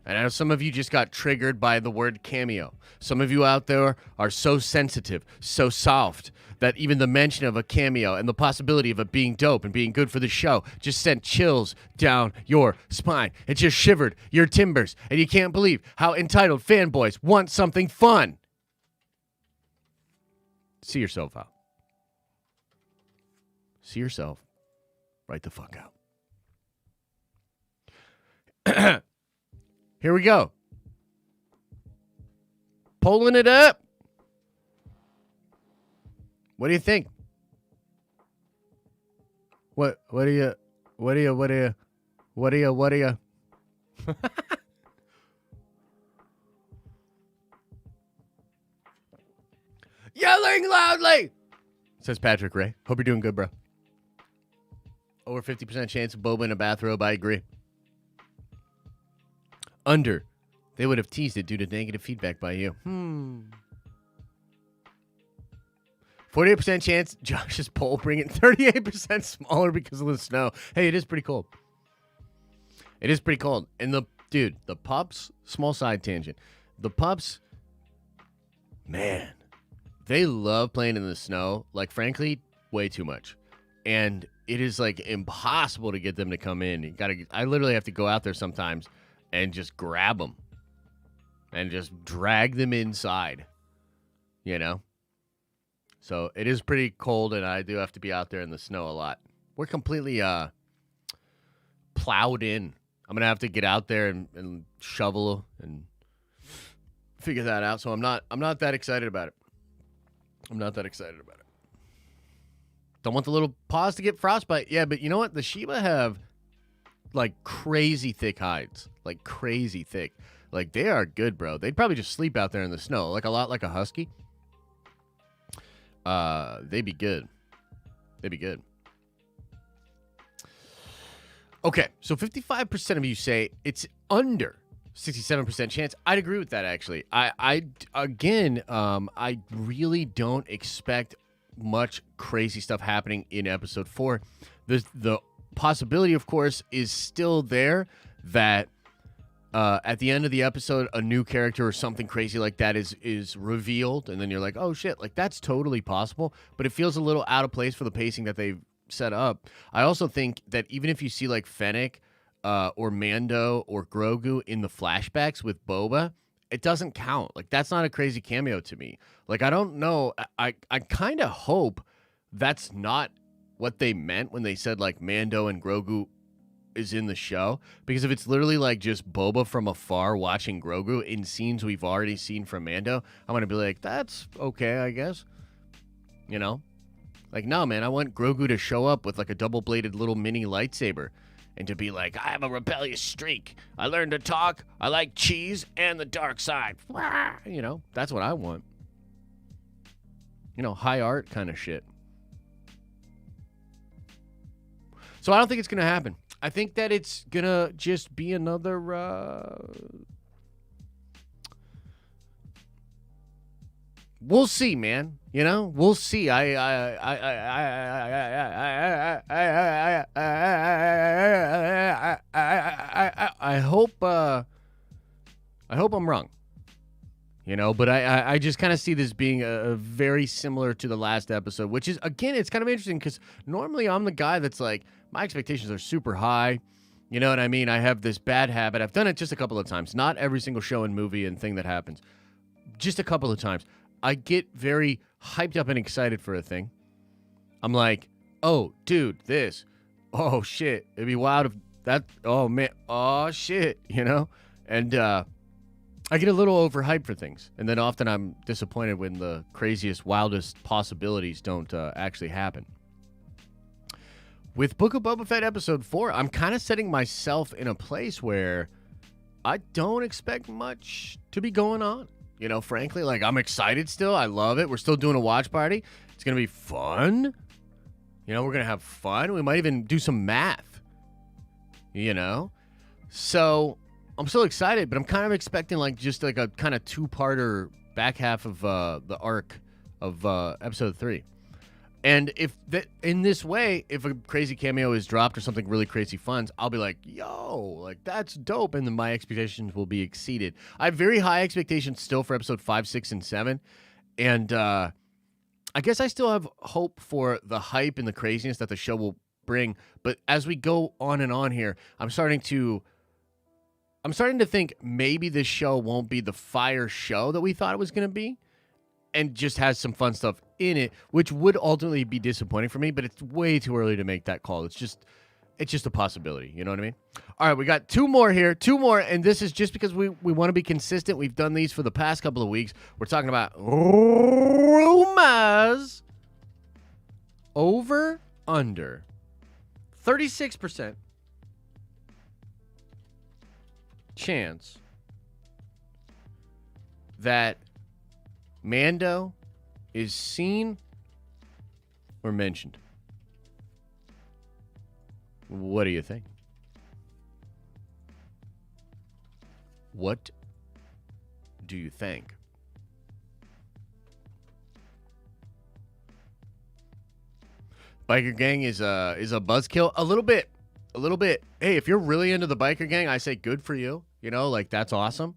S1: And I know some of you just got triggered by the word cameo. Some of you out there are so sensitive, so soft, that even the mention of a cameo and the possibility of it being dope and being good for the show just sent chills down your spine. It just shivered your timbers. And you can't believe how entitled fanboys want something fun. See yourself out. See yourself right the fuck out. Here we go. Pulling it up. What do you think? What do you Yelling loudly, says Patrick Ray. Hope you're doing good, bro. Over 50% chance of Boba in a bathrobe. I agree. Under. They would have teased it due to negative feedback by you. 48% chance Josh's poll bringing 38% smaller because of the snow. Hey, it is pretty cold. It is pretty cold. And the pups, small side tangent. The pups, man, they love playing in the snow. Like, frankly, way too much. And it is like impossible to get them to come in. I literally have to go out there sometimes and just grab them and just drag them inside, you know? So it is pretty cold, and I do have to be out there in the snow a lot. We're completely plowed in. I'm going to have to get out there and shovel and figure that out. So I'm not that excited about it. Don't want the little paws to get frostbite. Yeah, but you know what? The Shiba have like crazy thick hides. Like crazy thick. Like they are good, bro. They'd probably just sleep out there in the snow. Like a lot like a husky. They'd be good. Okay, so 55% of you say it's under 67% chance. I'd agree with that, actually. I really don't expect much crazy stuff happening in episode 4. The possibility, of course, is still there that at the end of the episode, a new character or something crazy like that is revealed, and then you're like, oh shit, like that's totally possible, but it feels a little out of place for the pacing that they've set up. I also think that even if you see like Fennec or Mando or Grogu in the flashbacks with Boba, it doesn't count. Like that's not a crazy cameo to me. Like I don't know. I kind of hope that's not what they meant when they said like Mando and Grogu is in the show, because if it's literally like just Boba from afar watching Grogu in scenes we've already seen from Mando, I'm gonna be like, that's okay, I guess. You know? Like, no, man, I want Grogu to show up with like a double-bladed little mini lightsaber and to be like, I have a rebellious streak. I learned to talk. I like cheese and the dark side. You know, that's what I want. You know, high art kind of shit. So I don't think it's going to happen. I think that it's going to just be another we'll see, man. You know, we'll see. I hope I'm wrong. You know, but I just kind of see this being a very similar to the last episode, which is, again, it's kind of interesting because normally I'm the guy that's like, my expectations are super high. You know what I mean? I have this bad habit. I've done it just a couple of times. Not every single show and movie and thing that happens. Just a couple of times. I get very hyped up and excited for a thing. I'm like, oh, dude, this. Oh, shit. It'd be wild if that. Oh, man. Oh, shit. You know? And I get a little overhyped for things. And then often I'm disappointed when the craziest, wildest possibilities don't actually happen. With Book of Boba Fett Episode 4, I'm kind of setting myself in a place where I don't expect much to be going on. You know, frankly, like, I'm excited still. I love it. We're still doing a watch party. It's going to be fun. You know, we're going to have fun. We might even do some math. You know? So, I'm still excited, but I'm kind of expecting, like, just like a kind of two-parter back half of the arc of Episode 3. And if that, in this way, if a crazy cameo is dropped or something really crazy fun, I'll be like, yo, like, that's dope. And then my expectations will be exceeded. I have very high expectations still for episode 5, 6, and 7. And I guess I still have hope for the hype and the craziness that the show will bring. But as we go on and on here, I'm starting to think maybe this show won't be the fire show that we thought it was going to be. And just has some fun stuff in it, which would ultimately be disappointing for me, but it's way too early to make that call. It's just a possibility. You know what I mean? All right, we got two more here, and this is just because we want to be consistent. We've done these for the past couple of weeks. We're talking about rumors. Over, under, 36% chance that Mando is seen or mentioned. What do you think? What do you think? Biker gang is a buzzkill. A little bit. Hey, if you're really into the biker gang, I say good for you. You know, like, that's awesome.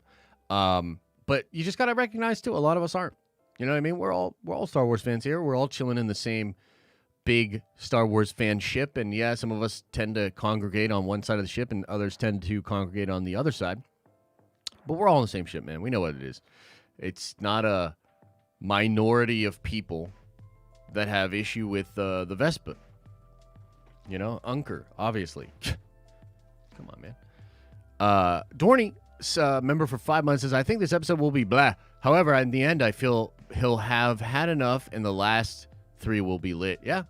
S1: But you just gotta recognize too, a lot of us aren't. You know what I mean? We're all Star Wars fans here. We're all chilling in the same big Star Wars fan ship, and yeah, some of us tend to congregate on one side of the ship, and others tend to congregate on the other side. But we're all in the same ship, man. We know what it is. It's not a minority of people that have issue with the Vespa. You know, Unker, obviously. Come on, man. Dorney, member for 5 months, says, I think this episode will be blah. However, in the end, I feel he'll have had enough, and the last 3 will be lit. Yeah.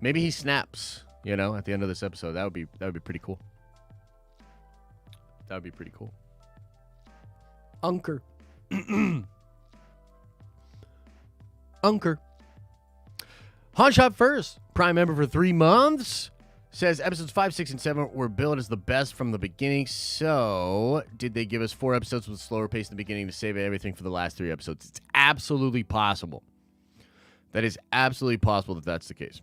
S1: Maybe he snaps, you know, at the end of this episode. That would be pretty cool. That would be pretty cool. Unker. Unker. Hotshot First, Prime member for 3 months, says episodes 5, 6, and 7 were billed as the best from the beginning. So, did they give us 4 episodes with slower pace in the beginning to save everything for the last 3 episodes? It's absolutely possible. That is absolutely possible that that's the case.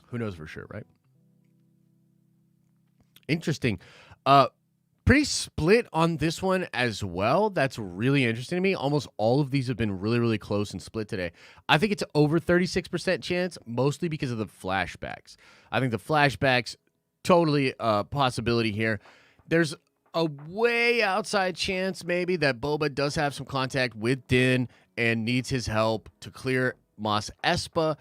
S1: Who knows for sure, right? Interesting. Pretty split on this one as well. That's really interesting to me. Almost all of these have been really, really close and split today. I think it's over 36% chance, mostly because of the flashbacks. I think the flashbacks, totally a possibility here. There's a way outside chance maybe that Boba does have some contact with Din and needs his help to clear Mos Espa.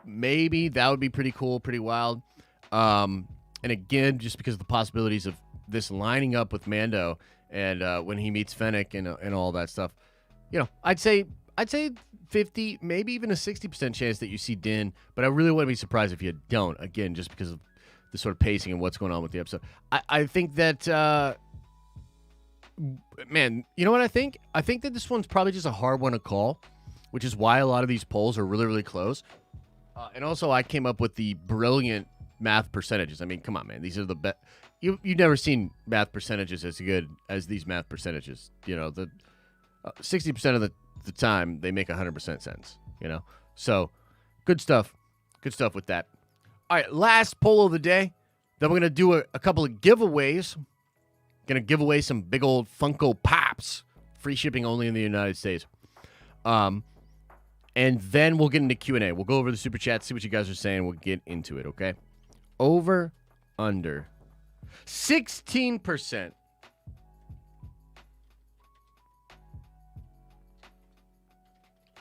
S1: Maybe that would be pretty cool, pretty wild. And again, just because of the possibilities of this lining up with Mando and when he meets Fennec and all that stuff, you know, I'd say 50, maybe even a 60% chance that you see Din, but I really wouldn't be surprised if you don't. Again, just because of the sort of pacing and what's going on with the episode. I think that, man, you know what I think? I think that this one's probably just a hard one to call, which is why a lot of these polls are really, really close. And also, I came up with the brilliant math percentages. I mean, come on, man. These are the best. You've never seen math percentages as good as these math percentages. You know, the 60% of the the time, they make 100% sense, you know? So, good stuff. Good stuff with that. All right, last poll of the day. Then we're going to do a couple of giveaways. Going to give away some big old Funko Pops. Free shipping only in the United States. And then we'll get into Q&A. We'll go over the Super Chat, see what you guys are saying. We'll get into it, okay? Over, under. 16%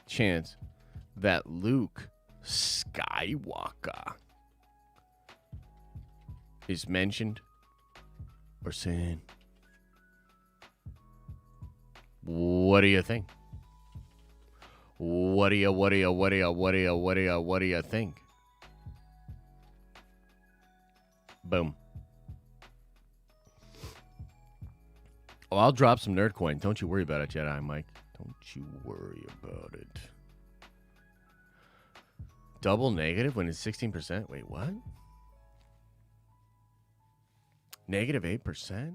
S1: chance that Luke Skywalker is mentioned or seen. What do you think? What do you think? Boom. Oh, I'll drop some nerd coin. Don't you worry about it, Jedi Mike. Don't you worry about it. Double negative when it's 16%? Wait, what? Negative 8%?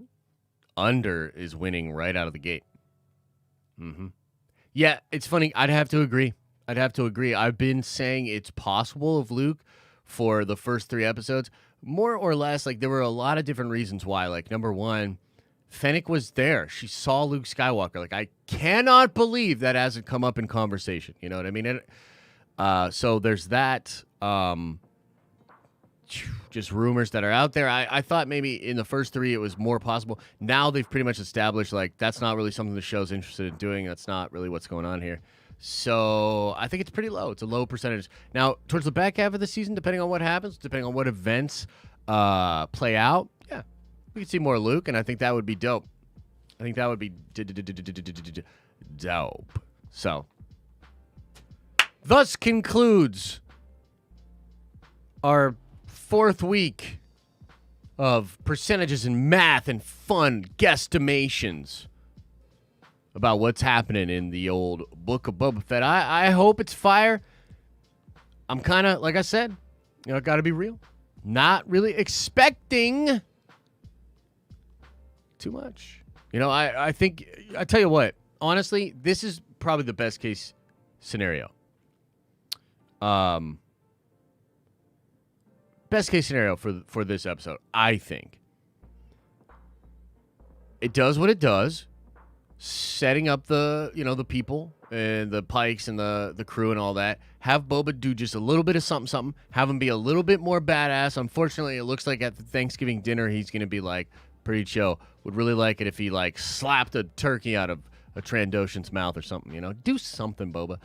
S1: Under is winning right out of the gate. Mm-hmm. Yeah, it's funny. I'd have to agree. I've been saying it's possible of Luke for the first 3 episodes. More or less, like, there were a lot of different reasons why. Like, number one, Fennec was there. She saw Luke Skywalker. Like, I cannot believe that hasn't come up in conversation. You know what I mean? And, so there's that. Just rumors that are out there. I thought maybe in the first 3 it was more possible. Now they've pretty much established, like, that's not really something the show's interested in doing. That's not really what's going on here. So I think it's pretty low. It's a low percentage. Now, towards the back half of the season, depending on what happens, depending on what events play out, yeah, we could see more Luke, and I think that would be dope. I think that would be dope. So, thus concludes our 4th week of percentages and math and fun guesstimations about what's happening in the old Book of Boba Fett. I hope it's fire. I'm kind of, like I said, you know, got to be real. Not really expecting too much. You know, I think, I tell you what, honestly, this is probably the best case scenario. Best case scenario for this episode, I think. It does what it does, setting up the, you know, the people and the Pikes and the crew and all that. Have Boba do just a little bit of something. Have him be a little bit more badass. Unfortunately, it looks like at the Thanksgiving dinner, he's going to be, like, pretty chill. Would really like it if he, like, slapped a turkey out of a Trandoshan's mouth or something, you know? Do something, Boba.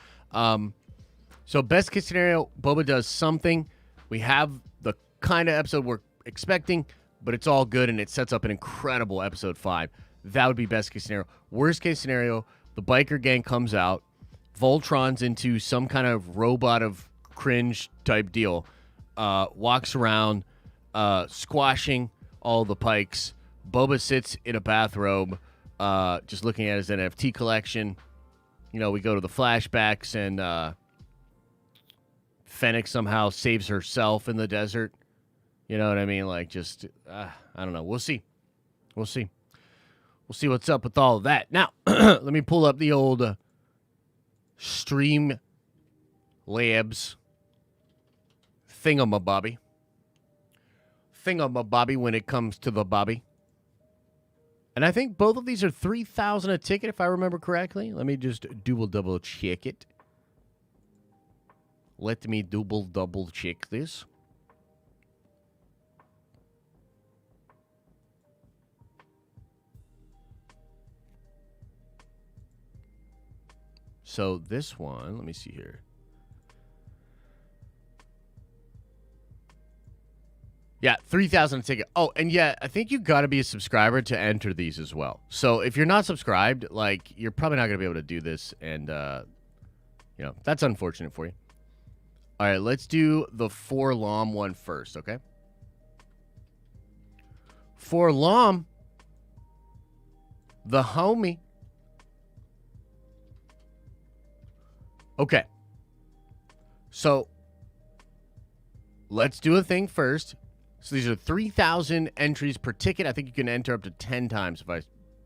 S1: So best case scenario, Boba does something. We have the kind of episode we're expecting, but it's all good, and it sets up an incredible episode 5. That would be best case scenario. Worst case scenario, the biker gang comes out, Voltron's into some kind of robot of cringe type deal, walks around, squashing all the Pikes. Boba sits in a bathrobe, just looking at his NFT collection. You know, we go to the flashbacks, and Fennec somehow saves herself in the desert. You know what I mean? Like, just, I don't know. We'll see. We'll see what's up with all of that. Now, let me pull up the old Stream Labs thingamabobby when it comes to the Bobby. And I think both of these are $3,000 a ticket, if I remember correctly. Let me just double check it. Let me double check this. So this one, let me see here. Yeah, $3,000 a ticket. Oh, and yeah, I think you got to be a subscriber to enter these as well. So if you're not subscribed, like, you're probably not going to be able to do this, and you know, that's unfortunate for you. All right, let's do the Forlom one first, okay? Forlom, the homie. Okay. So let's do a thing first. So these are 3,000 entries per ticket. I think you can enter up to 10 times if I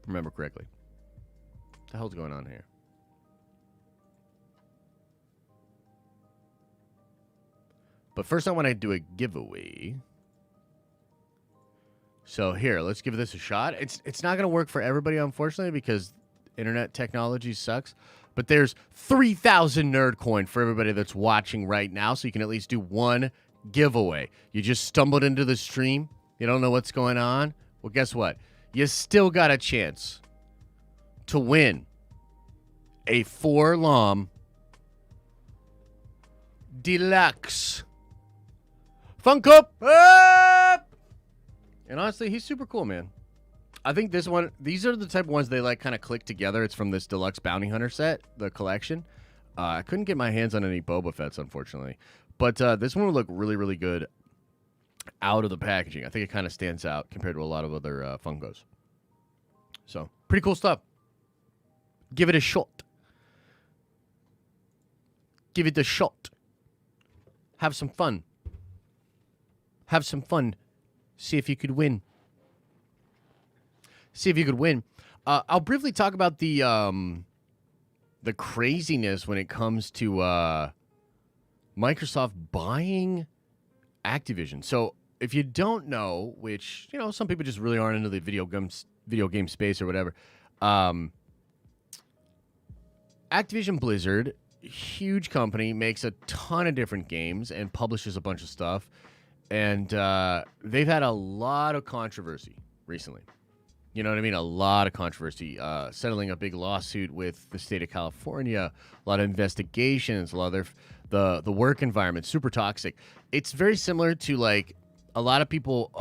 S1: remember correctly. What the hell's going on here? But first I want to do a giveaway. So here, let's give this a shot. It's not going to work for everybody, unfortunately, because internet technology sucks. But there's 3,000 nerd coin for everybody that's watching right now, so you can at least do one giveaway. You just stumbled into the stream. You don't know what's going on. Well, guess what? You still got a chance to win a 4-LOM Deluxe Funko Pop! And honestly, he's super cool, man. I think this one, these are the type of ones they like kind of click together. It's from this Deluxe Bounty Hunter set, the collection. I couldn't get my hands on any Boba Fetts, unfortunately. But this one would look really, really good out of the packaging. I think it kind of stands out compared to a lot of other Funkos. So, pretty cool stuff. Give it a shot. Give it a shot. Have some fun. Have some fun. See if you could win. See if you could win. I'll briefly talk about the craziness when it comes to Microsoft buying Activision. So if you don't know, which, you know, some people just really aren't into the video game space or whatever, Activision Blizzard, huge company, makes a ton of different games and publishes a bunch of stuff. And they've had a lot of controversy recently. You know what I mean? A lot of controversy. Settling a big lawsuit with the state of California. A lot of investigations. A lot of the work environment. Super toxic. It's very similar to, like, a lot of people,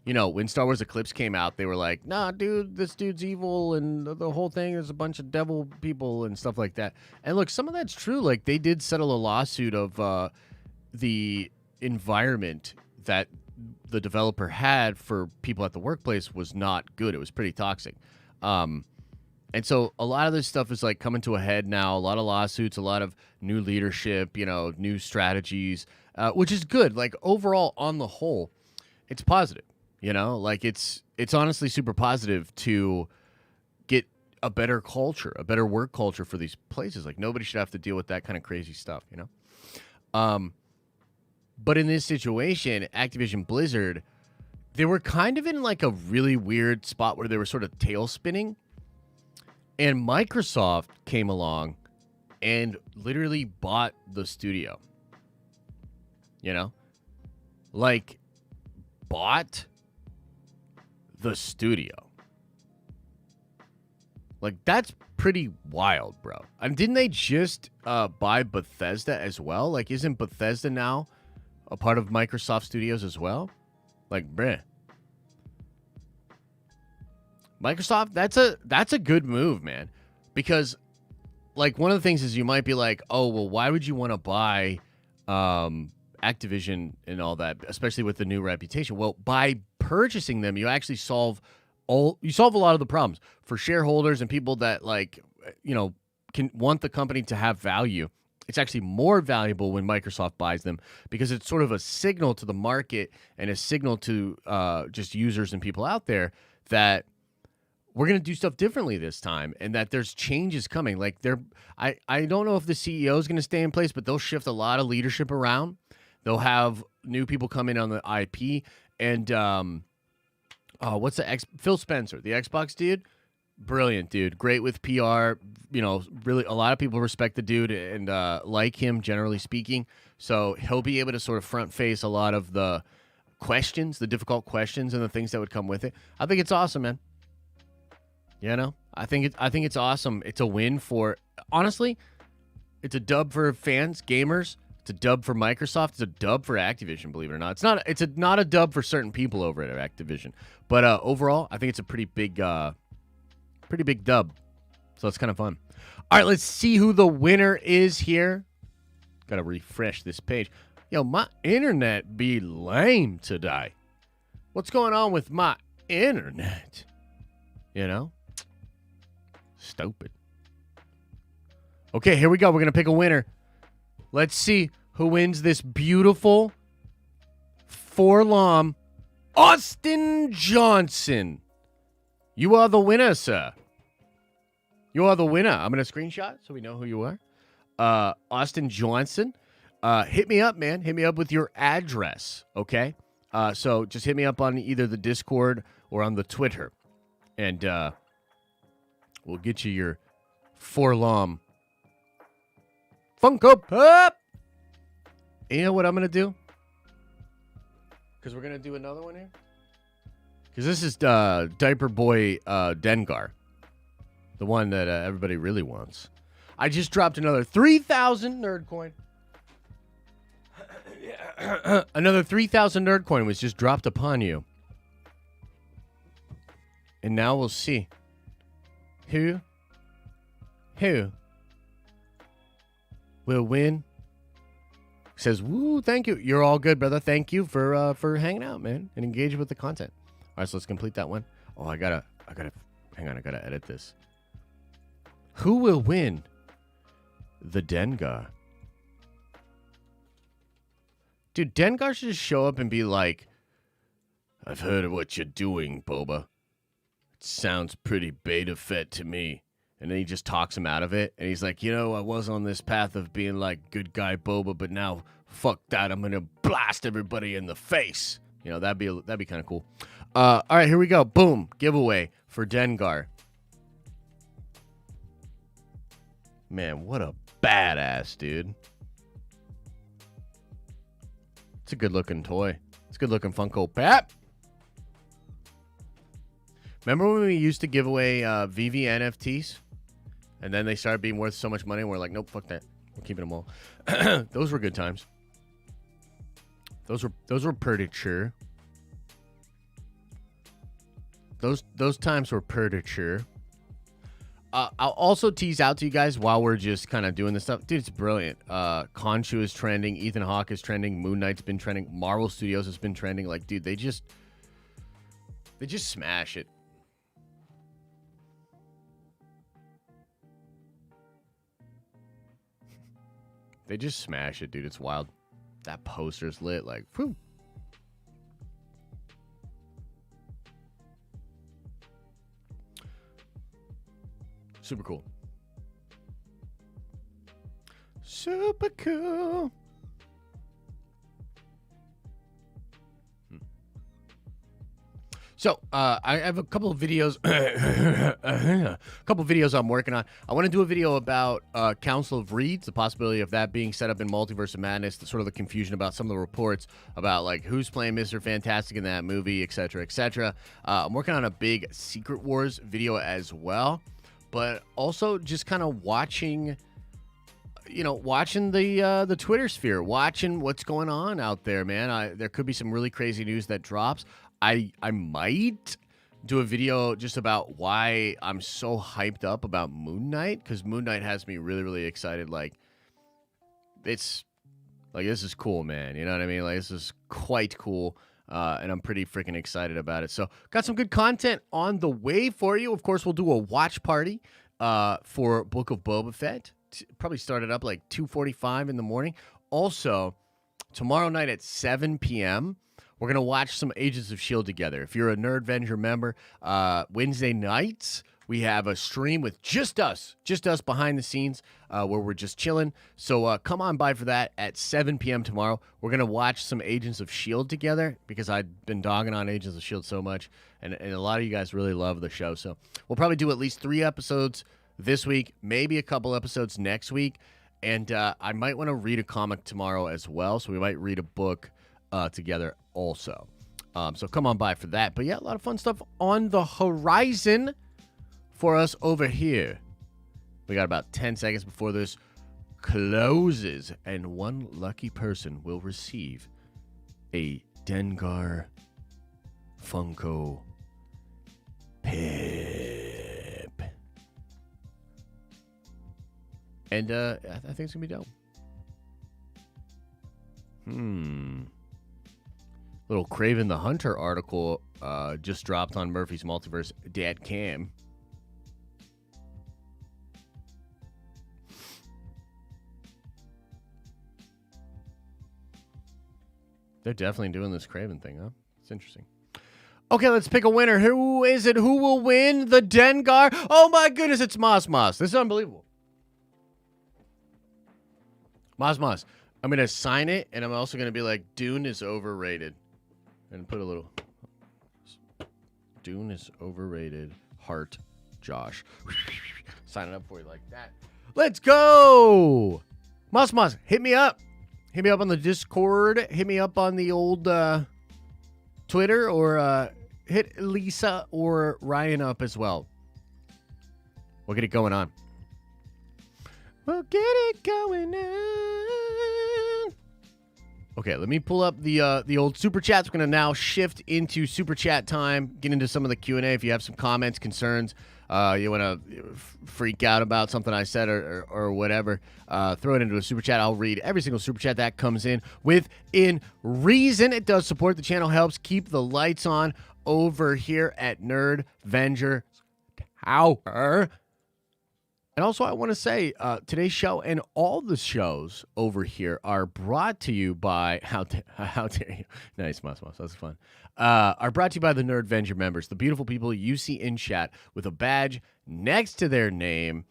S1: you know, when Star Wars Eclipse came out, they were like, nah, dude, this dude's evil, and the whole thing is a bunch of devil people and stuff like that. And look, some of that's true. Like, they did settle a lawsuit of the environment that the developer had for people at the workplace was not good. It was pretty toxic. And so a lot of this stuff is like coming to a head now. A lot of lawsuits, a lot of new leadership, you know, new strategies, which is good. Like, overall, on the whole, it's positive, you know, like it's honestly super positive to get a better culture, a better work culture for these places. Like, nobody should have to deal with that kind of crazy stuff, you know? But in this situation, Activision Blizzard, they were kind of in like a really weird spot where they were sort of tail spinning. And Microsoft came along and literally bought the studio. You know? Like, bought the studio. Like, that's pretty wild, bro. I mean, didn't they just buy Bethesda as well? Like, isn't Bethesda now a part of Microsoft Studios as well? Like, bruh. Microsoft, that's a good move, man. Because, like, one of the things is you might be like, oh, well, why would you want to buy Activision and all that, especially with the new reputation? Well, by purchasing them, you actually solve a lot of the problems for shareholders and people that, like, you know, can want the company to have value. It's actually more valuable when Microsoft buys them because it's sort of a signal to the market and a signal to just users and people out there that we're going to do stuff differently this time and that there's changes coming. Like, I don't know if the CEO is going to stay in place, but they'll shift a lot of leadership around. They'll have new people come in on the IP. And what's Phil Spencer, the Xbox dude? Brilliant, dude. Great with PR. You know, really, a lot of people respect the dude and like him, generally speaking. So he'll be able to sort of front face a lot of the questions, the difficult questions, and the things that would come with it. I think it's awesome, man. You know, I think it's awesome. It's a win for, honestly, it's a dub for fans, gamers. It's a dub for Microsoft. It's a dub for Activision, believe it or not. It's not a dub for certain people over at Activision. But overall, I think it's a pretty big dub. So it's kind of fun. All right, let's see who the winner is here. Got to refresh this page. Yo, my internet be lame today. What's going on with my internet? You know? Stupid. Okay, here we go. We're going to pick a winner. Let's see who wins this beautiful 4-LOM Austin Johnson. You are the winner, sir. You are the winner. I'm going to screenshot so we know who you are. Austin Johnson. hit me up, man. Hit me up with your address, okay? So just hit me up on either the Discord or on the Twitter, and we'll get you your Forlom Funko Pop. And you know what I'm going to do? Because we're going to do another one here. Because this is Diaper Boy Dengar. The one that everybody really wants. I just dropped another 3,000 nerd coin. Another 3,000 nerd coin was just dropped upon you. And now we'll see. Who will win? Says, woo, thank you. You're all good, brother. Thank you for hanging out, man, and engaging with the content. All right, so let's complete that one. Oh, I gotta, hang on, I gotta edit this. Who will win the Dengar? Dude, Dengar should just show up and be like, I've heard of what you're doing, Boba. It sounds pretty Beta Fett to me. And then he just talks him out of it. And he's like, you know, I was on this path of being like good guy Boba, but now, fuck that. I'm going to blast everybody in the face. You know, that'd be kind of cool. All right, here we go. Boom. Giveaway for Dengar. Man, what a badass, dude. It's a good-looking toy. It's a good-looking Funko Pop. Remember when we used to give away VV NFTs? And then they started being worth so much money, and we're like, nope, fuck that. We're keeping them all. Those were good times. Those were pretty sure. Those times were pretty sure. I'll also tease out to you guys while we're just kind of doing this stuff. Dude, it's brilliant. Khonshu is trending. Ethan Hawke is trending. Moon Knight's been trending. Marvel Studios has been trending. Like, dude, they just smash it. They just smash it, dude. It's wild. That poster's lit. Like, whew. Super cool. Super cool. So, I have a couple of videos. I'm working on. I want to do a video about Council of Reeds, the possibility of that being set up in Multiverse of Madness, the sort of the confusion about some of the reports about like who's playing Mr. Fantastic in that movie, etc., etc. I'm working on a big Secret Wars video as well, but also just kind of watching. You know, watching the Twitter sphere, watching what's going on out there, man. There could be some really crazy news that drops. I might do a video just about why I'm so hyped up about Moon Knight, because Moon Knight has me really, really excited. Like, it's like, this is cool, man. You know what I mean? Like, this is quite cool, and I'm pretty freaking excited about it. So, got some good content on the way for you. Of course, we'll do a watch party for Book of Boba Fett. Probably started up like 2:45 in the morning. Also, tomorrow night at 7 p.m., we're going to watch some Agents of S.H.I.E.L.D. together. If you're a Nerdvenger member, Wednesday nights, we have a stream with just us behind the scenes where we're just chilling. So come on by for that at 7 p.m. tomorrow. We're going to watch some Agents of S.H.I.E.L.D. together because I've been dogging on Agents of S.H.I.E.L.D. so much, and a lot of you guys really love the show. So we'll probably do at least 3 episodes this week, maybe a couple episodes next week, and I might want to read a comic tomorrow as well, so we might read a book together also. So come on by for that. But yeah, a lot of fun stuff on the horizon for us over here. We got about 10 seconds before this closes, and one lucky person will receive a Dengar Funko Pip. And I think it's gonna be dope. Little Craven the Hunter article just dropped on Murphy's Multiverse Dad Cam. They're definitely doing this Craven thing, huh? It's interesting. Okay, let's pick a winner. Who is it? Who will win the Dengar? Oh my goodness, it's Moss. This is unbelievable. Moss. I'm going to sign it, and I'm also going to be like, Dune is overrated. And put a little, Dune is overrated, heart, Josh. Sign it up for you like that. Let's go! Moss, hit me up. Hit me up on the Discord. Hit me up on the old Twitter, or hit Lisa or Ryan up as well. We'll get it going on. We'll get it going on. Okay, let me pull up the old super chats. We're gonna now shift into super chat time. Get into some of the Q&A. If you have some comments, concerns, you want to freak out about something I said or whatever, throw it into a super chat. I'll read every single super chat that comes in within reason. It does support the channel, helps keep the lights on over here at Nerd Venger Tower. And also, I want to say today's show and all the shows over here are brought to you by how dare you? Nice, Moss. That's fun. Are brought to you by the Nerd Venger members, the beautiful people you see in chat with a badge next to their name.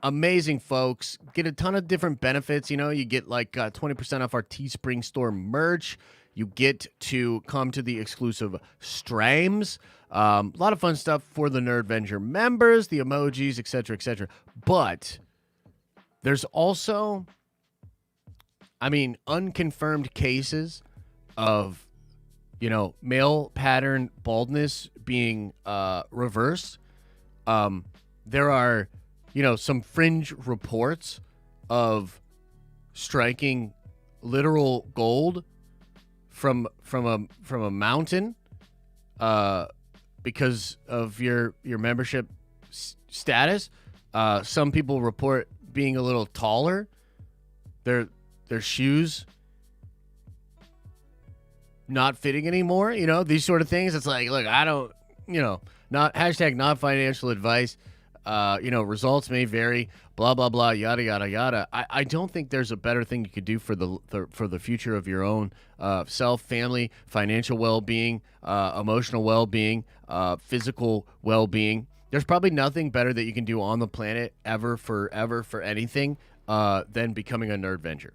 S1: Amazing folks. Get a ton of different benefits. You know, you get like 20% off our Teespring store merch. You get to come to the exclusive streams. A lot of fun stuff for the Nerd Venger members, the emojis, etc., etc. But there's also, unconfirmed cases of, male pattern baldness being reversed. There are, some fringe reports of striking literal gold from a mountain because of your membership status. Some people report being a little taller. Their shoes not fitting anymore. These sort of things. It's like, look, I don't, not hashtag not financial advice. Results may vary, blah, blah, blah, yada, yada, yada. I don't think there's a better thing you could do for the future of your own self, family, financial well-being, emotional well-being, physical well-being. There's probably nothing better that you can do on the planet ever for anything than becoming a Nerd Venger.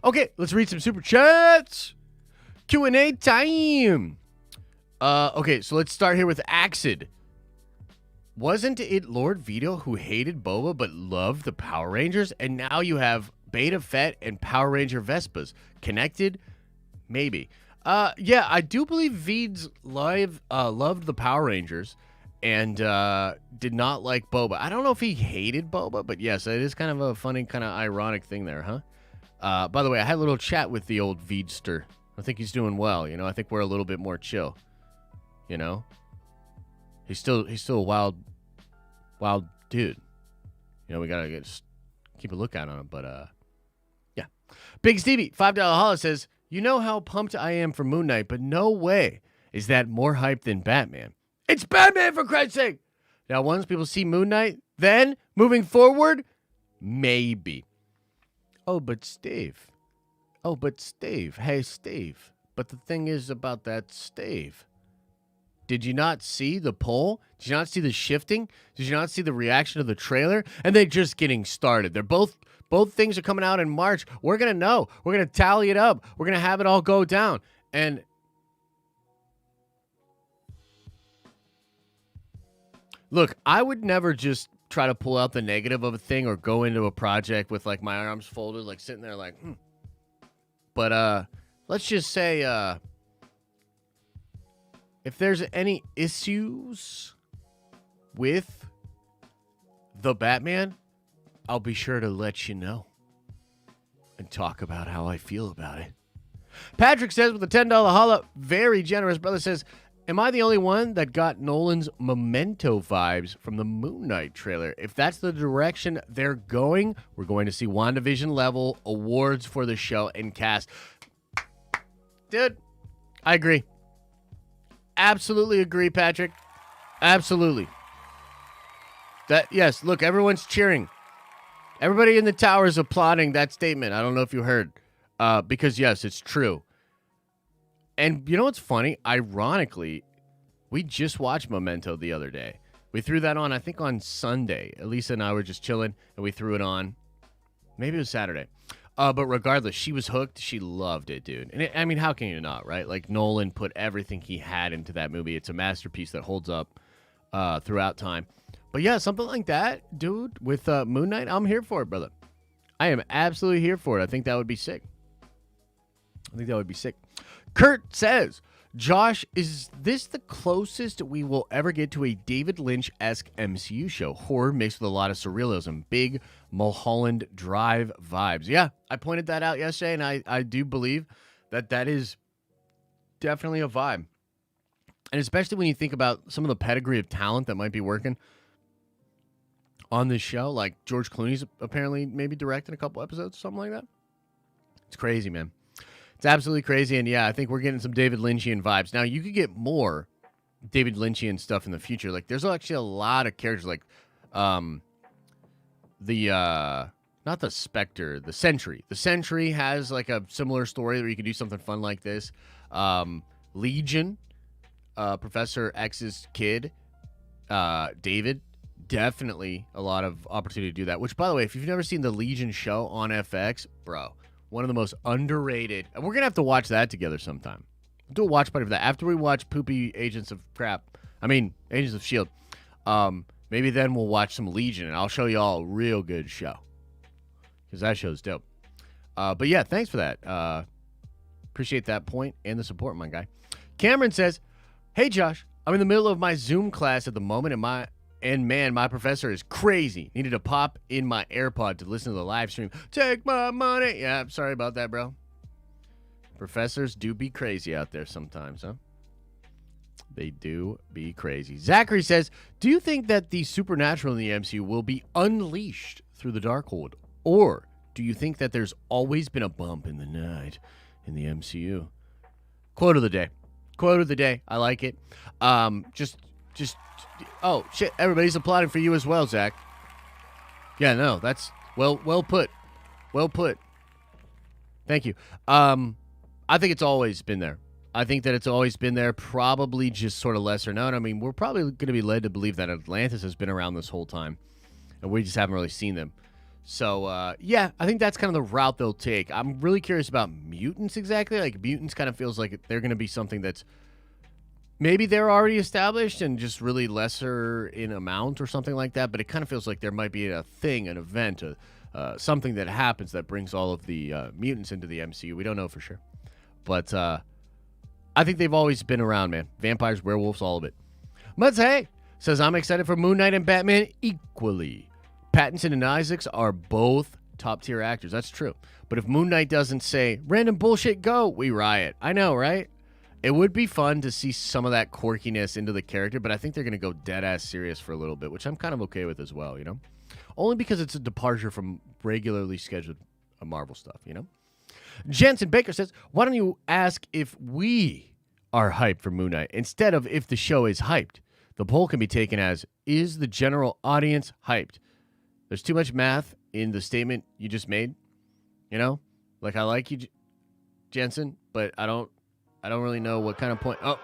S1: Okay, let's read some super chats. Q&A time. Okay, so let's start here with Axid. Wasn't it Lord Vito who hated Boba but loved the Power Rangers? And now you have Beta Fett and Power Ranger Vespas. Connected? Maybe. Yeah, I do believe Veeds loved the Power Rangers and did not like Boba. I don't know if he hated Boba, but yes, it is kind of a funny, kind of ironic thing there, huh? By the way, I had a little chat with the old Veedster. I think he's doing well. I think we're a little bit more chill. He's still a wild dude. We gotta keep a lookout on him. But yeah. Big Stevie, $5 holla says, you know how pumped I am for Moon Knight, but no way is that more hype than Batman. It's Batman, for Christ's sake. Now, once people see Moon Knight, then moving forward, maybe. Oh, but Steve. Hey, Steve. But the thing is about that Steve. Did you not see the poll? Did you not see the shifting? Did you not see the reaction of the trailer? And they're just getting started. They're both things are coming out in March. We're going to know. We're going to tally it up. We're going to have it all go down. And look, I would never just try to pull out the negative of a thing or go into a project with like my arms folded, like sitting there like, But let's just say if there's any issues with the Batman, I'll be sure to let you know and talk about how I feel about it. Patrick says with a $10 holla, very generous brother, says, am I the only one that got Nolan's Memento vibes from the Moon Knight trailer? If that's the direction they're going, we're going to see WandaVision level awards for the show and cast. Dude, I agree. Absolutely agree, Patrick. Absolutely. Yes, look, everyone's cheering. Everybody in the tower is applauding that statement. I don't know if you heard. Because, yes, it's true. And you know what's funny? Ironically, we just watched Memento the other day. We threw that on, I think, on Sunday. Elisa and I were just chilling, and we threw it on. Maybe it was Saturday. But regardless, she was hooked. She loved it, dude. And I mean, how can you not, right? Like, Nolan put everything he had into that movie. It's a masterpiece that holds up throughout time. But yeah, something like that, dude, with Moon Knight, I'm here for it, brother. I am absolutely here for it. I think that would be sick. Kurt says, Josh, is this the closest we will ever get to a David Lynch-esque MCU show? Horror mixed with a lot of surrealism. Big Mulholland Drive vibes. Yeah, I pointed that out yesterday, and I do believe that is definitely a vibe. And especially when you think about some of the pedigree of talent that might be working on this show. Like George Clooney's apparently maybe directing a couple episodes, something like that. It's crazy, man. It's absolutely crazy, and yeah, I think we're getting some David Lynchian vibes. Now, you could get more David Lynchian stuff in the future. Like, there's actually a lot of characters, like not the Spectre, the Sentry. The Sentry has, like, a similar story where you could do something fun like this. Legion, Professor X's kid, David, definitely a lot of opportunity to do that. Which, by the way, if you've never seen the Legion show on FX, bro, one of the most underrated. And we're going to have to watch that together sometime. Do a watch party for that. After we watch Poopy Agents of S.H.I.E.L.D., maybe then we'll watch some Legion, and I'll show you all a real good show. Because that show's dope. But yeah, thanks for that. Appreciate that point and the support, my guy. Cameron says, hey, Josh, I'm in the middle of my Zoom class at the moment, and man, my professor is crazy. Needed to pop in my AirPod to listen to the live stream. Take my money. Yeah, I'm sorry about that, bro. Professors do be crazy out there sometimes, huh? They do be crazy. Zachary says, do you think that the supernatural in the MCU will be unleashed through the Darkhold? Or do you think that there's always been a bump in the night in the MCU? Quote of the day. Quote of the day. I like it. Oh, shit. Everybody's applauding for you as well, Zach. Yeah, no, that's well put. Well put. Thank you. I think it's always been there. I think that it's always been there, probably just sort of lesser known. I mean, we're probably going to be led to believe that Atlantis has been around this whole time, and we just haven't really seen them. So, yeah, I think that's kind of the route they'll take. I'm really curious about mutants exactly. Like, mutants kind of feels like they're going to be something that's maybe they're already established and just really lesser in amount or something like that, but it kind of feels like there might be a thing, an event, something that happens that brings all of the mutants into the MCU. We don't know for sure. But I think they've always been around, man. Vampires, werewolves, all of it. Muds Hey says, I'm excited for Moon Knight and Batman equally. Pattinson and Isaacs are both top-tier actors. That's true. But if Moon Knight doesn't say, random bullshit, go, we riot. I know, right? It would be fun to see some of that quirkiness into the character, but I think they're going to go dead-ass serious for a little bit, which I'm kind of okay with as well, you know? Only because it's a departure from regularly scheduled Marvel stuff, you know? Jensen Baker says, why don't you ask if we are hyped for Moon Knight instead of if the show is hyped? The poll can be taken as, is the general audience hyped? There's too much math in the statement you just made, you know? Like, I like you, Jensen, but I don't really know what kind of point. Oh,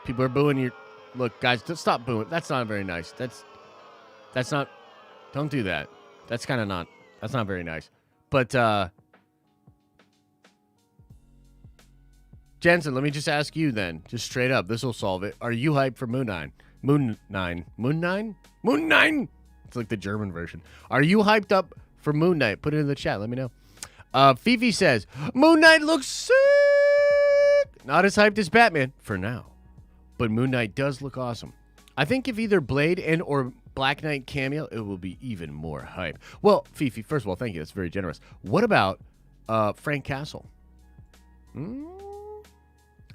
S1: people are booing you. Look, guys, just stop booing. That's not very nice. That's not. Don't do that. That's not very nice. But Jensen, let me just ask you then, just straight up. This will solve it. Are you hyped for Moon Knight? Moon Knight. It's like the German version. Are you hyped up for Moon Knight? Put it in the chat. Let me know. Fifi says, Moon Knight looks sick. Not as hyped as Batman, for now. But Moon Knight does look awesome. I think if either Blade and or Black Knight cameo, it will be even more hype. Well, Fifi, first of all, thank you. That's very generous. What about Frank Castle?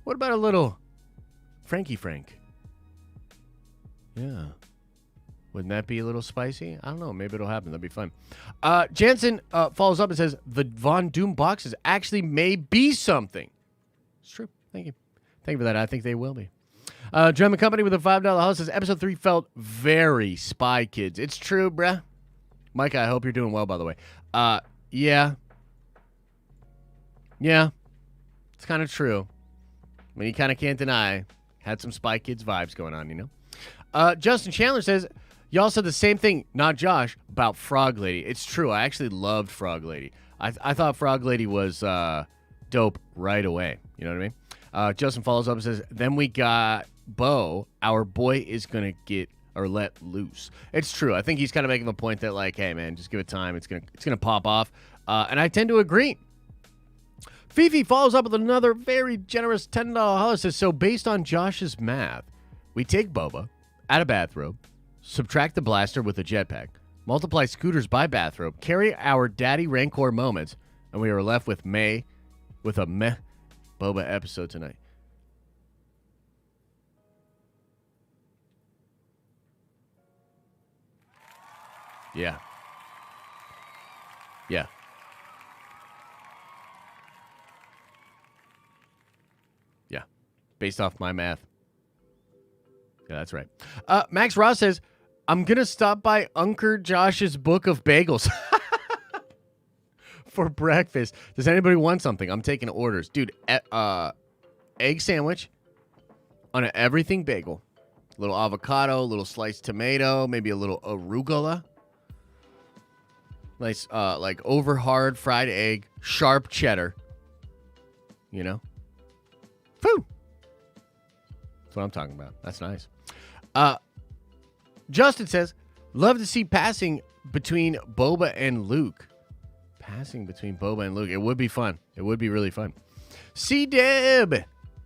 S1: What about a little Frankie Frank? Yeah. Wouldn't that be a little spicy? I don't know. Maybe it'll happen. That'd be fun. Jansen follows up and says, the Von Doom boxes actually may be something. It's true. Thank you. Thank you for that. I think they will be. Drum and Company with a $5 house says, episode 3 felt very Spy Kids. It's true, bruh. Micah, I hope you're doing well, by the way. Yeah. Yeah. It's kind of true. I mean, you kind of can't deny. Had some Spy Kids vibes going on, you know? Justin Chandler says, y'all said the same thing, not Josh, about Frog Lady. It's true. I actually loved Frog Lady. I thought Frog Lady was dope right away. You know what I mean? Justin follows up and says, then we got Bo. Our boy is going to get or let loose. It's true. I think he's kind of making the point that, like, hey, man, just give it time. It's gonna pop off. And I tend to agree. Fifi follows up with another very generous $10 holler. Says, so based on Josh's math, we take Boba, add a bathrobe, subtract the blaster with a jetpack, multiply scooters by bathrobe, carry our daddy Rancor moments, and we are left with a meh Boba episode tonight. Yeah. Yeah. Yeah. Based off my math. Yeah, that's right. Max Ross says, I'm going to stop by Uncle Josh's Book of Bagels for breakfast. Does anybody want something? I'm taking orders. Dude, egg sandwich on an everything bagel. A little avocado, a little sliced tomato, maybe a little arugula. Nice, like over hard fried egg, sharp cheddar. You know? Whew. That's what I'm talking about. That's nice. Justin says, love to see passing between Boba and Luke. Passing between Boba and Luke. It would be fun. It would be really fun. C-Deb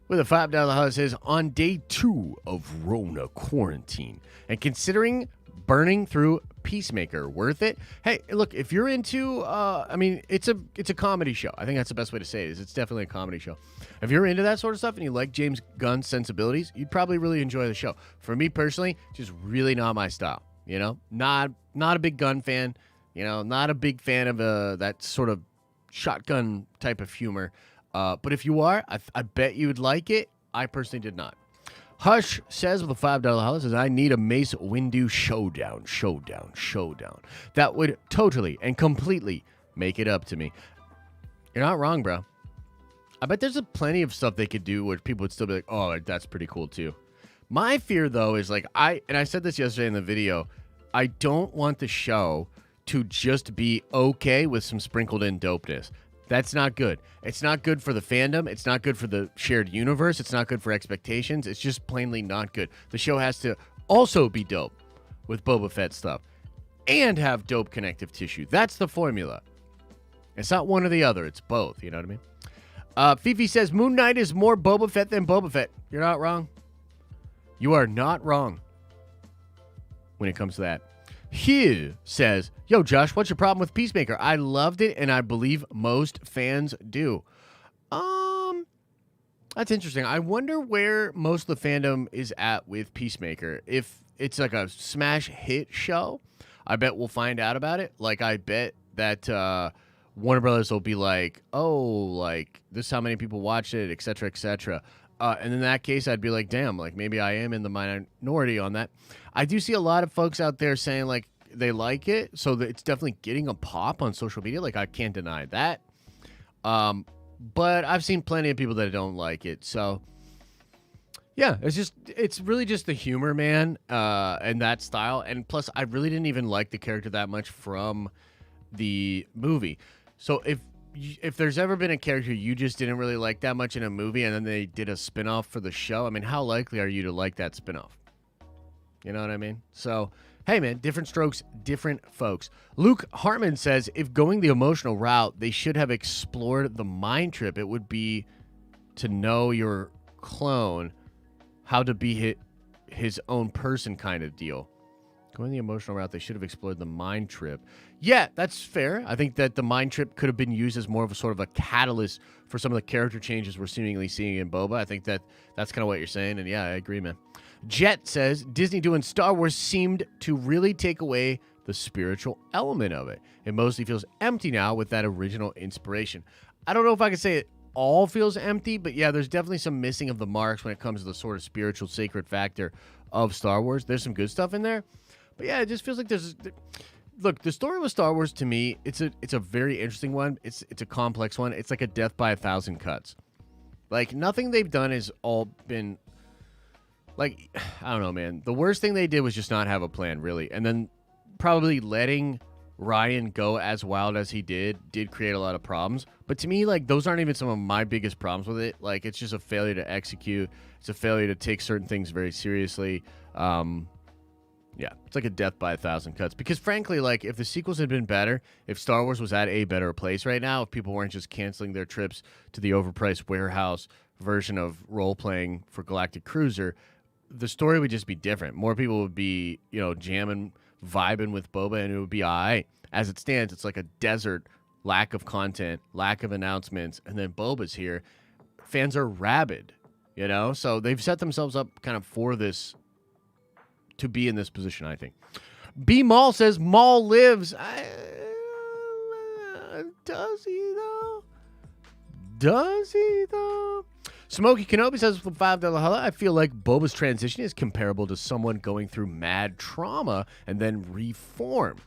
S1: with a $5 holler says, on day 2 of Rona quarantine and considering burning through Peacemaker, worth it? Hey, look, if you're into, I mean, it's a comedy show. I think that's the best way to say it. Is it's definitely a comedy show. If you're into that sort of stuff and you like James Gunn's sensibilities, you'd probably really enjoy the show. For me personally, just really not my style. You know, not a big Gunn fan. You know, not a big fan of that sort of shotgun type of humor. But if you are, I bet you would like it. I personally did not. Hush says with a $5 holler, says, I need a Mace Windu showdown. That would totally and completely make it up to me. You're not wrong, bro. I bet there's plenty of stuff they could do where people would still be like, oh, that's pretty cool too. My fear, though, is like, I said this yesterday in the video, I don't want the show to just be okay with some sprinkled in dopeness. That's not good. It's not good for the fandom. It's not good for the shared universe. It's not good for expectations. It's just plainly not good. The show has to also be dope with Boba Fett stuff and have dope connective tissue. That's the formula. It's not one or the other. It's both. You know what I mean? Fifi says, Moon Knight is more Boba Fett than Boba Fett. You're not wrong. You are not wrong when it comes to that. Hugh says, yo, Josh, what's your problem with Peacemaker? I loved it, and I believe most fans do. That's interesting. I wonder where most of the fandom is at with Peacemaker. If it's like a smash hit show, I bet we'll find out about it. Like, I bet that Warner Brothers will be like, oh, like, this is how many people watched it, et cetera, et cetera. And in that case, I'd be like, damn, like, maybe I am in the minority on that. I do see a lot of folks out there saying, like, they like it, so that it's definitely getting a pop on social media. Like, I can't deny that. But I've seen plenty of people that don't like it. So, yeah, it's really just the humor, man, and that style. And plus, I really didn't even like the character that much from the movie. So if there's ever been a character you just didn't really like that much in a movie and then they did a spinoff for the show, I mean, how likely are you to like that spinoff? You know what I mean? So, hey, man, different strokes, different folks. Luke Hartman says, if going the emotional route, they should have explored the mind trip. It would be to know your clone, how to be his own person kind of deal. Going the emotional route, they should have explored the mind trip. Yeah, that's fair. I think that the mind trip could have been used as more of a sort of a catalyst for some of the character changes we're seemingly seeing in Boba. I think that's kind of what you're saying, and yeah, I agree, man. Jet says, Disney doing Star Wars seemed to really take away the spiritual element of it. It mostly feels empty now with that original inspiration. I don't know if I can say it all feels empty, but yeah, there's definitely some missing of the marks when it comes to the sort of spiritual sacred factor of Star Wars. There's some good stuff in there, but yeah, it just feels like look, the story with Star Wars, to me, it's a very interesting one. It's a complex one. It's like a death by 1,000 cuts. Like, nothing they've done has all been like, I don't know, man. The worst thing they did was just not have a plan, really. And then probably letting Ryan go as wild as he did create a lot of problems. But to me, like, those aren't even some of my biggest problems with it. Like, it's just a failure to execute. It's a failure to take certain things very seriously. Yeah, it's like a death by 1,000 cuts. Because frankly, like, if the sequels had been better, if Star Wars was at a better place right now, if people weren't just canceling their trips to the overpriced warehouse version of role-playing for Galactic Cruiser, the story would just be different. More people would be, you know, jamming, vibing with Boba, and it would be all right. As it stands, it's like a desert, lack of content, lack of announcements, and then Boba's here. Fans are rabid, you know? So they've set themselves up kind of for this, to be in this position, I think. B. Maul says, Maul lives. Does he, though? Does he, though? Smokey Kenobi says, with $5 holla, I feel like Boba's transition is comparable to someone going through mad trauma and then reform.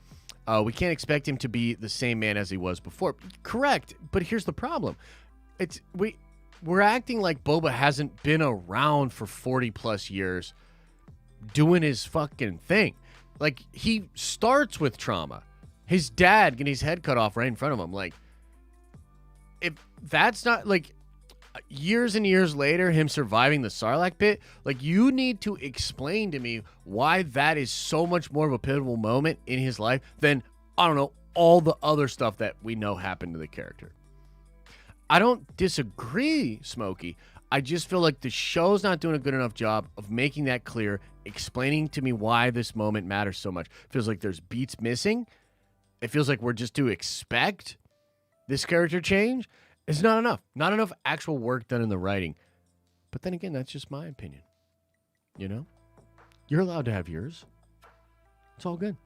S1: We can't expect him to be the same man as he was before. Correct, but here's the problem. We're acting like Boba hasn't been around for 40-plus years doing his fucking thing. Like, he starts with trauma. His dad getting his head cut off right in front of him. Like, if that's not, like, years and years later, him surviving the Sarlacc pit, like, you need to explain to me why that is so much more of a pivotal moment in his life than, I don't know, all the other stuff that we know happened to the character. I don't disagree, Smokey. I just feel like the show's not doing a good enough job of making that clear, explaining to me why this moment matters so much. Feels like there's beats missing. It feels like we're just to expect this character change. It's not enough. Not enough actual work done in the writing. But then again, that's just my opinion. You know? You're allowed to have yours. It's all good.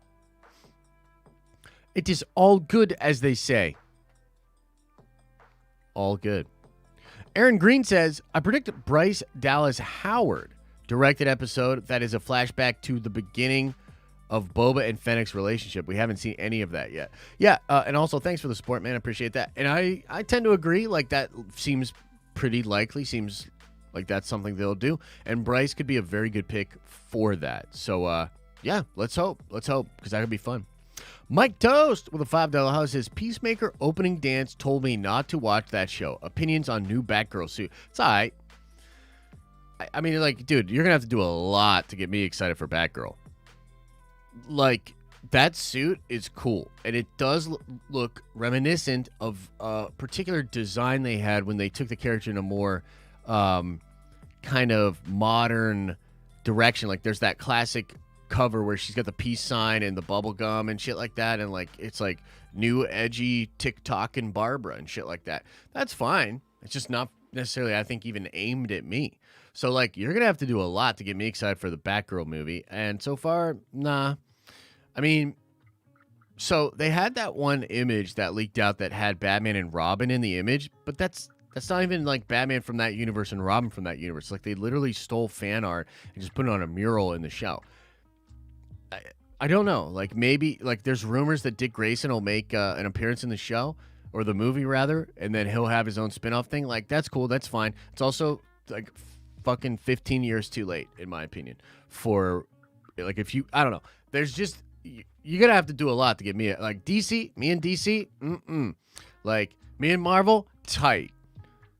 S1: It is all good, as they say. All good. Aaron Green says, I predict Bryce Dallas Howard directed episode that is a flashback to the beginning of Boba and Fennec's relationship. We haven't seen any of that yet. Yeah, and also thanks for the support, man. I appreciate that. And I tend to agree. Like, that seems pretty likely. Seems like that's something they'll do. And Bryce could be a very good pick for that. So, yeah, let's hope. Let's hope, because that could be fun. Mike Toast with a $5 house says, Peacemaker opening dance told me not to watch that show. Opinions on new Batgirl suit. It's all right. I mean, like, dude, you're going to have to do a lot to get me excited for Batgirl. Like, that suit is cool. And it does look reminiscent of a particular design they had when they took the character in a more kind of modern direction. Like, there's that classic cover where she's got the peace sign and the bubble gum and shit like that, and like it's like new edgy TikTok and Barbara and shit like that. That's fine. It's just not necessarily, I think, even aimed at me. So like, you're gonna have to do a lot to get me excited for the Batgirl movie, and so far, nah. I mean, so they had that one image that leaked out that had Batman and Robin in the image, but that's not even like Batman from that universe and Robin from that universe. Like, they literally stole fan art and just put it on a mural in the show. I don't know. Like, maybe, like, there's rumors that Dick Grayson will make an appearance in the show, or the movie rather, and then he'll have his own spin-off thing. Like, that's cool. That's fine. It's also like fucking 15 years too late, in my opinion, for, like, if you, I don't know. There's just, you're gonna have to do a lot to get me, like, DC, me and DC, like, me and Marvel, tight.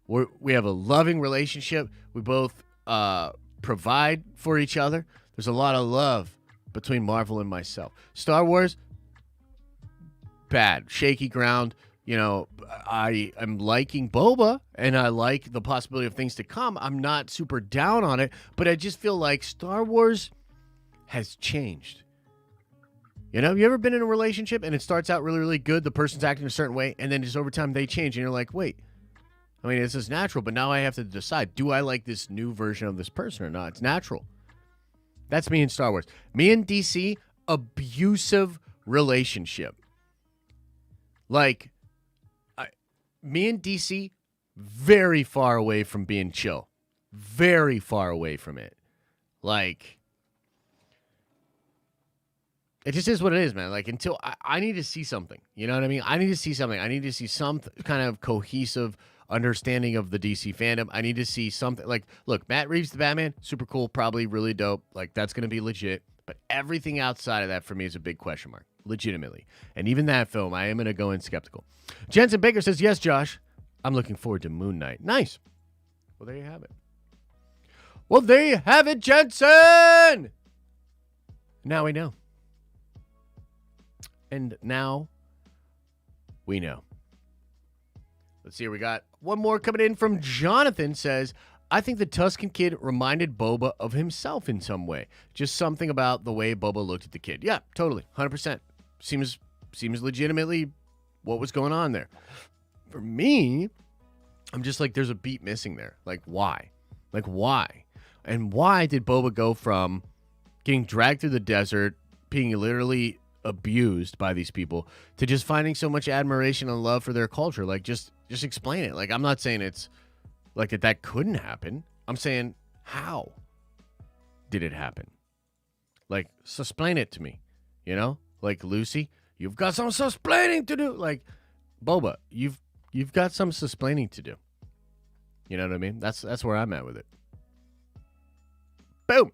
S1: We have a loving relationship. We both provide for each other. There's a lot of love between Marvel and myself. Star Wars, bad, shaky ground. You know, I am liking Boba, and I like the possibility of things to come. I'm not super down on it, but I just feel like Star Wars has changed. You know, you ever been in a relationship and it starts out really, really good, the person's acting a certain way, and then just over time they change, and you're like, wait, I mean, this is natural, but now I have to decide, do I like this new version of this person or not? It's natural. That's me in Star Wars. Me and DC, abusive relationship. Like, me and DC, very far away from being chill. Very far away from it. Like, It just is what it is, man. Like, until I need to see something. You know what I mean? I need to see something. I need to see some kind of cohesive understanding of the DC fandom. I need to see something. Like, look, Matt Reeves, the Batman, super cool, probably really dope. Like, that's going to be legit. But everything outside of that for me is a big question mark, legitimately. And even that film, I am going to go in skeptical. Jensen Baker says, yes, Josh, I'm looking forward to Moon Knight. Nice. Well, there you have it. Well, there you have it, Jensen! Now we know. And now we know. Let's see here. We got one more coming in from Jonathan. Says, I think the Tuscan kid reminded Boba of himself in some way. Just something about the way Boba looked at the kid. Yeah, totally. 100%. Seems legitimately what was going on there. For me, I'm just like, there's a beat missing there. Like, why? Like, why? And why did Boba go from getting dragged through the desert, being literally abused by these people, to just finding so much admiration and love for their culture? Like, just explain it. Like, I'm not saying it's like that couldn't happen. I'm saying, how did it happen? Like, explain it to me. You know? Like, Lucy, you've got some explaining to do. Like, Boba, you've got some explaining to do. You know what I mean? That's where I'm at with it. Boom.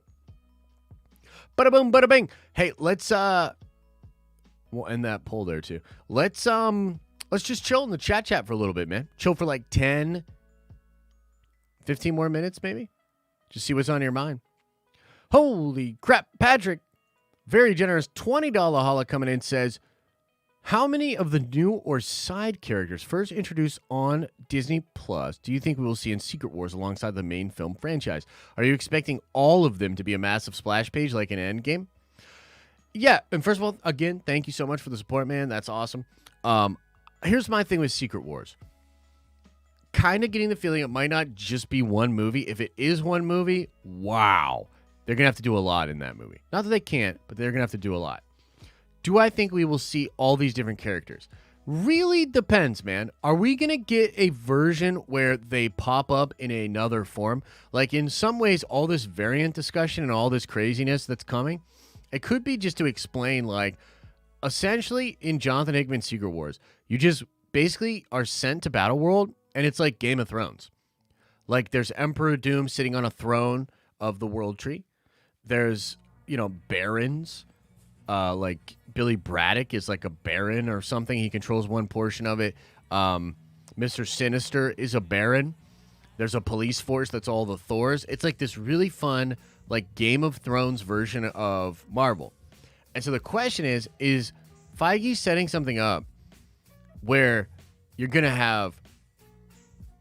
S1: Bada boom, bada bing. Hey, let's we'll end that poll there too. Let's just chill in the chat for a little bit, man. Chill for like 10, 15 more minutes, maybe. Just see what's on your mind. Holy crap, Patrick. Very generous $20 holla coming in says, how many of the new or side characters first introduced on Disney Plus do you think we will see in Secret Wars alongside the main film franchise? Are you expecting all of them to be a massive splash page like in Endgame? Yeah, and first of all, again, thank you so much for the support, man. That's awesome. Here's my thing with Secret Wars. Kind of getting the feeling it might not just be one movie. If it is one movie, wow. They're going to have to do a lot in that movie. Not that they can't, but they're going to have to do a lot. Do I think we will see all these different characters? Really depends, man. Are we going to get a version where they pop up in another form? Like, in some ways, all this variant discussion and all this craziness that's coming, it could be just to explain, like, essentially in Jonathan Hickman's Secret Wars, you just basically are sent to Battleworld, and it's like Game of Thrones. Like, there's Emperor Doom sitting on a throne of the World Tree. There's, barons. Like Billy Braddock is like a baron or something. He controls one portion of it. Mr. Sinister is a baron. There's a police force that's all the Thors. It's like this really fun, like Game of Thrones version of Marvel. And so the question is Feige setting something up where you're going to have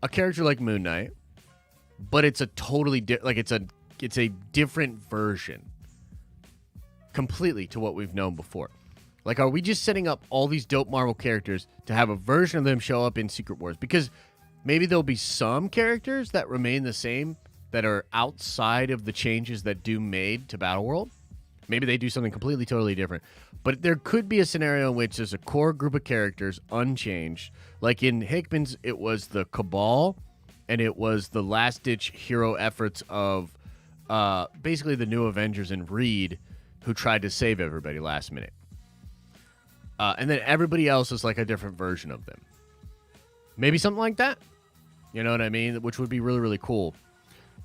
S1: a character like Moon Knight, but it's a totally it's a different version completely to what we've known before. Like, are we just setting up all these dope Marvel characters to have a version of them show up in Secret Wars? Because maybe there'll be some characters that remain the same that are outside of the changes that Doom made to Battleworld. Maybe they do something completely, totally different. But there could be a scenario in which there's a core group of characters unchanged. Like in Hickman's, it was the Cabal, and it was the last-ditch hero efforts of basically the New Avengers and Reed, who tried to save everybody last minute. And then everybody else is like a different version of them. Maybe something like that. You know what I mean? Which would be really, really cool.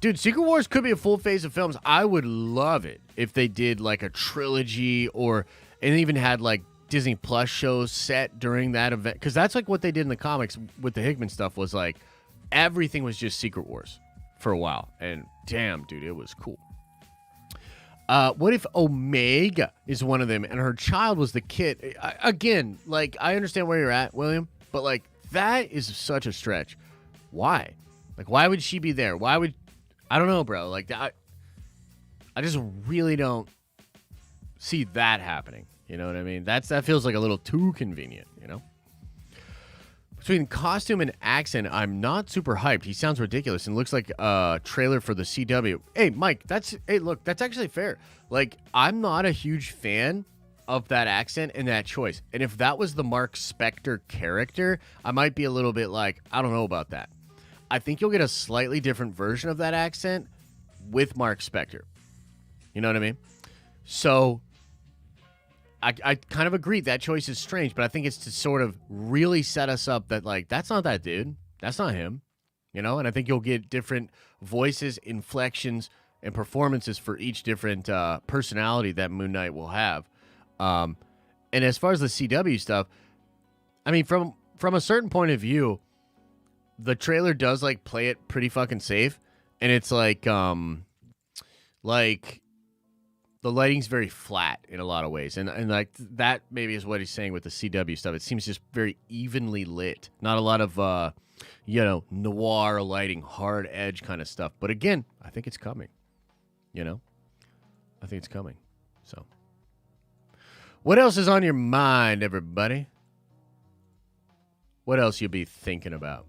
S1: Dude, Secret Wars could be a full phase of films. I would love it if they did like a trilogy and even had like Disney Plus shows set during that event. Because that's like what they did in the comics with the Hickman stuff, was like everything was just Secret Wars for a while. And damn, dude, it was cool. What if Omega is one of them and her child was the kid? Again, like, I understand where you're at, William, but like, that is such a stretch. Why? Like, why would she be there? I don't know, bro. Like, I just really don't see that happening. You know what I mean? That feels like a little too convenient, Between costume and accent, I'm not super hyped. He sounds ridiculous and looks like a trailer for the CW. Hey, Mike, that's actually fair. Like, I'm not a huge fan of that accent and that choice. And if that was the Mark Spector character, I might be a little bit like, I don't know about that. I think you'll get a slightly different version of that accent with Mark Spector. You know what I mean? So I kind of agree that choice is strange, but I think it's to sort of really set us up that, like, that's not that dude. That's not him. You know? And I think you'll get different voices, inflections, and performances for each different personality that Moon Knight will have. And as far as the CW stuff, I mean, from a certain point of view, the trailer does, like, play it pretty fucking safe. And it's like the lighting's very flat in a lot of ways. And like that maybe is what he's saying with the CW stuff. It seems just very evenly lit. Not a lot of, noir lighting, hard edge kind of stuff. But again, I think it's coming. You know? I think it's coming. So. What else is on your mind, everybody? What else you be thinking about?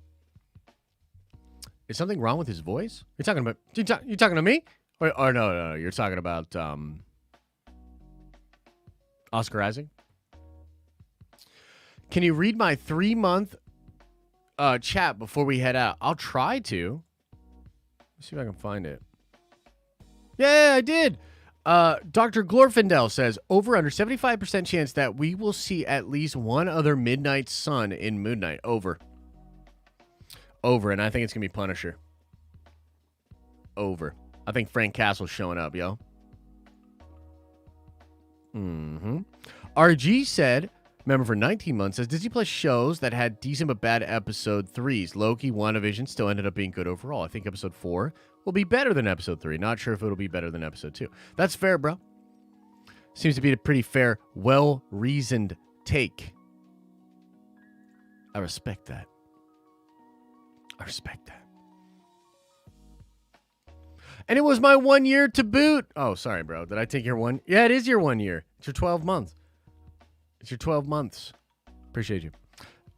S1: Is something wrong with his voice? You're talking about... You talking to me? Or no, you're talking about Oscar Isaac. Can you read my 3-month chat before we head out? I'll try to. Let's see if I can find it. Yeah, I did. Dr. Glorfindel says, over under 75% chance that we will see at least one other Midnight Sun in Moon Knight. Over, and I think it's going to be Punisher. Over. I think Frank Castle's showing up, yo. RG said, member for 19 months, says Disney Plus shows that had decent but bad episode 3s. Loki, WandaVision still ended up being good overall. I think episode 4 will be better than episode 3. Not sure if it'll be better than episode 2. That's fair, bro. Seems to be a pretty fair, well-reasoned take. I respect that. And it was my 1 year to boot. Oh, sorry, bro. Did I take your one? Yeah, it is your 1 year. It's your 12 months. It's your 12 months. Appreciate you.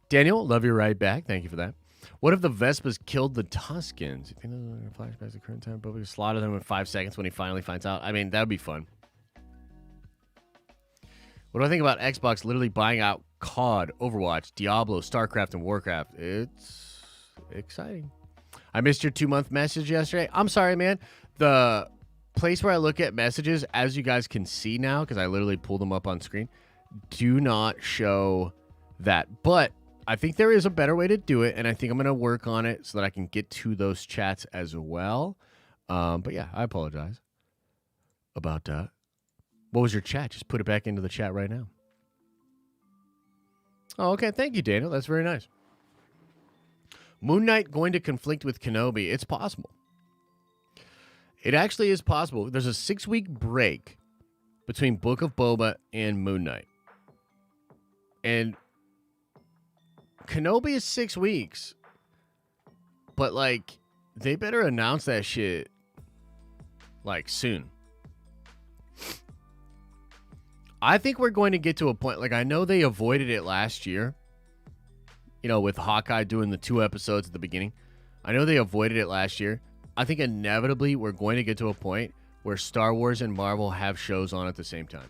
S1: Daniel, love you right back. Thank you for that. What if the Vespas killed the Tuskens? You think those are flashbacks the current time? But we slaughter them in 5 seconds when he finally finds out. I mean, that would be fun. What do I think about Xbox literally buying out COD, Overwatch, Diablo, StarCraft, and Warcraft? It's exciting. I missed your 2-month message yesterday. I'm sorry, man. The place where I look at messages, as you guys can see now, because I literally pulled them up on screen, do not show that. But I think there is a better way to do it, and I think I'm going to work on it so that I can get to those chats as well. But yeah, I apologize about that. What was your chat? Just put it back into the chat right now. Oh, okay. Thank you, Daniel. That's very nice. Moon Knight going to conflict with Kenobi. It's possible. It actually is possible. There's a 6-week break between Book of Boba and Moon Knight. And Kenobi is 6 weeks. But, like, they better announce that shit, like, soon. I think we're going to get to a point, like, I know they avoided it last year. You know, with Hawkeye doing the 2 episodes at the beginning. I know they avoided it last year. I think inevitably we're going to get to a point where Star Wars and Marvel have shows on at the same time.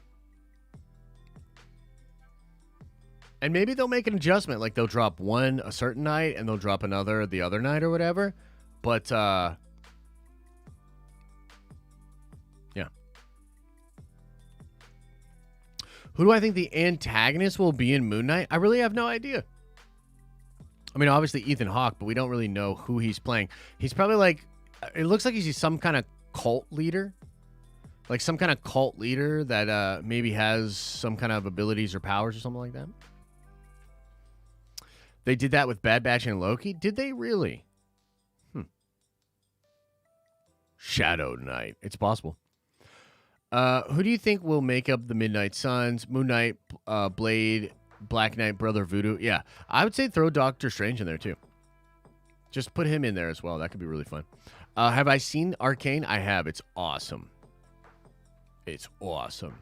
S1: And maybe they'll make an adjustment. Like, they'll drop one a certain night and they'll drop another the other night or whatever. But, yeah. Who do I think the antagonist will be in Moon Knight? I really have no idea. I mean, obviously Ethan Hawke, but we don't really know who he's playing. He's probably like, it looks like he's some kind of cult leader. Like some kind of cult leader that maybe has some kind of abilities or powers or something like that. They did that with Bad Batch and Loki? Did they really? Shadow Knight. It's possible. Who do you think will make up the Midnight Suns? Moon Knight, Blade, Black Knight, Brother Voodoo. Yeah, I would say throw Doctor Strange in there too. Just put him in there as well. That could be really fun. Have I seen Arcane? I have. It's awesome. It's awesome.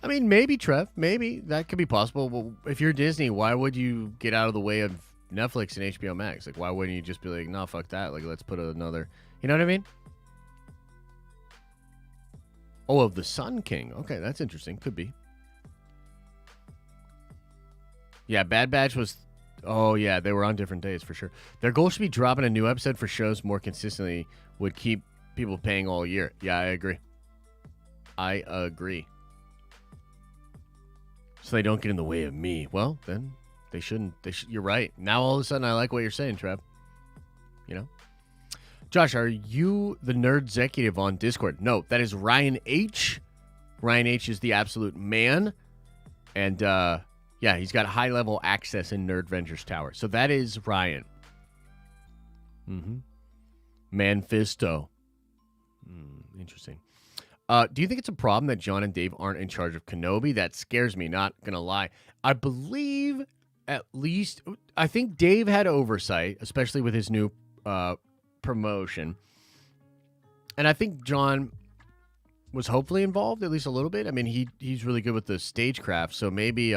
S1: I mean, maybe, Trev. Maybe. That could be possible. Well, if you're Disney, why would you get out of the way of Netflix and HBO Max? Like, why wouldn't you just be like, no, fuck that. Like, let's put another... You know what I mean? Oh, of the Sun King. Okay, that's interesting. Could be. Yeah, Bad Batch was... Oh, yeah, they were on different days for sure. Their goal should be dropping a new episode for shows more consistently would keep people paying all year. Yeah, I agree. I agree. So they don't get in the way of me. Well, then they shouldn't. You're right. Now all of a sudden I like what you're saying, Trev. You know? Josh, are you the nerd executive on Discord? No, that is Ryan H. Ryan H is the absolute man. And, yeah, he's got high-level access in Nerd Ventures Tower. So that is Ryan. Manfisto. Interesting. Do you think it's a problem that John and Dave aren't in charge of Kenobi? That scares me, not going to lie. I believe at least, I think Dave had oversight, especially with his new promotion. And I think John was hopefully involved, at least a little bit. I mean, he's really good with the stagecraft, so maybe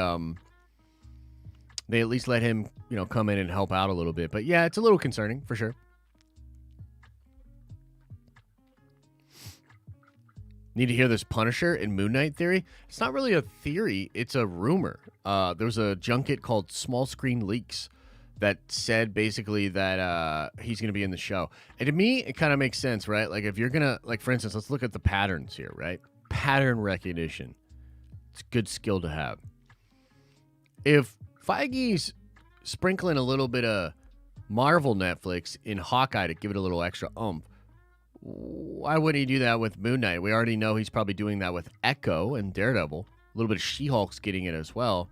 S1: they at least let him, come in and help out a little bit. But yeah, it's a little concerning, for sure. Need to hear this Punisher and Moon Knight theory? It's not really a theory. It's a rumor. There was a junket called Small Screen Leaks that said basically that he's going to be in the show. And to me, it kind of makes sense, right? Like if you're going to, like for instance, let's look at the patterns here, right? Pattern recognition. It's a good skill to have. If Feige's sprinkling a little bit of Marvel Netflix in Hawkeye to give it a little extra oomph, why would he do that with Moon Knight? We already know he's probably doing that with Echo and Daredevil. A little bit of She-Hulk's getting it as well.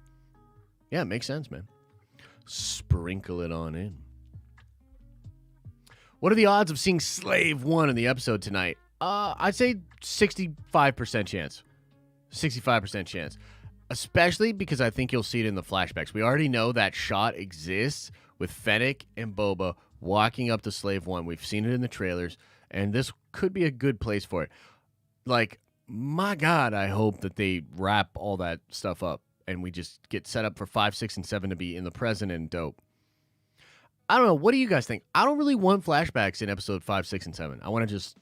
S1: Yeah, it makes sense, man. Sprinkle it on in. What are the odds of seeing Slave 1 in the episode tonight? I'd say 65% chance. 65% chance. Especially because I think you'll see it in the flashbacks. We already know that shot exists with Fennec and Boba walking up to Slave 1. We've seen it in the trailers. And this could be a good place for it. Like, my God, I hope that they wrap all that stuff up and we just get set up for 5, 6, and 7 to be in the present and dope. I don't know. What do you guys think? I don't really want flashbacks in episode 5, 6, and 7. I want to just,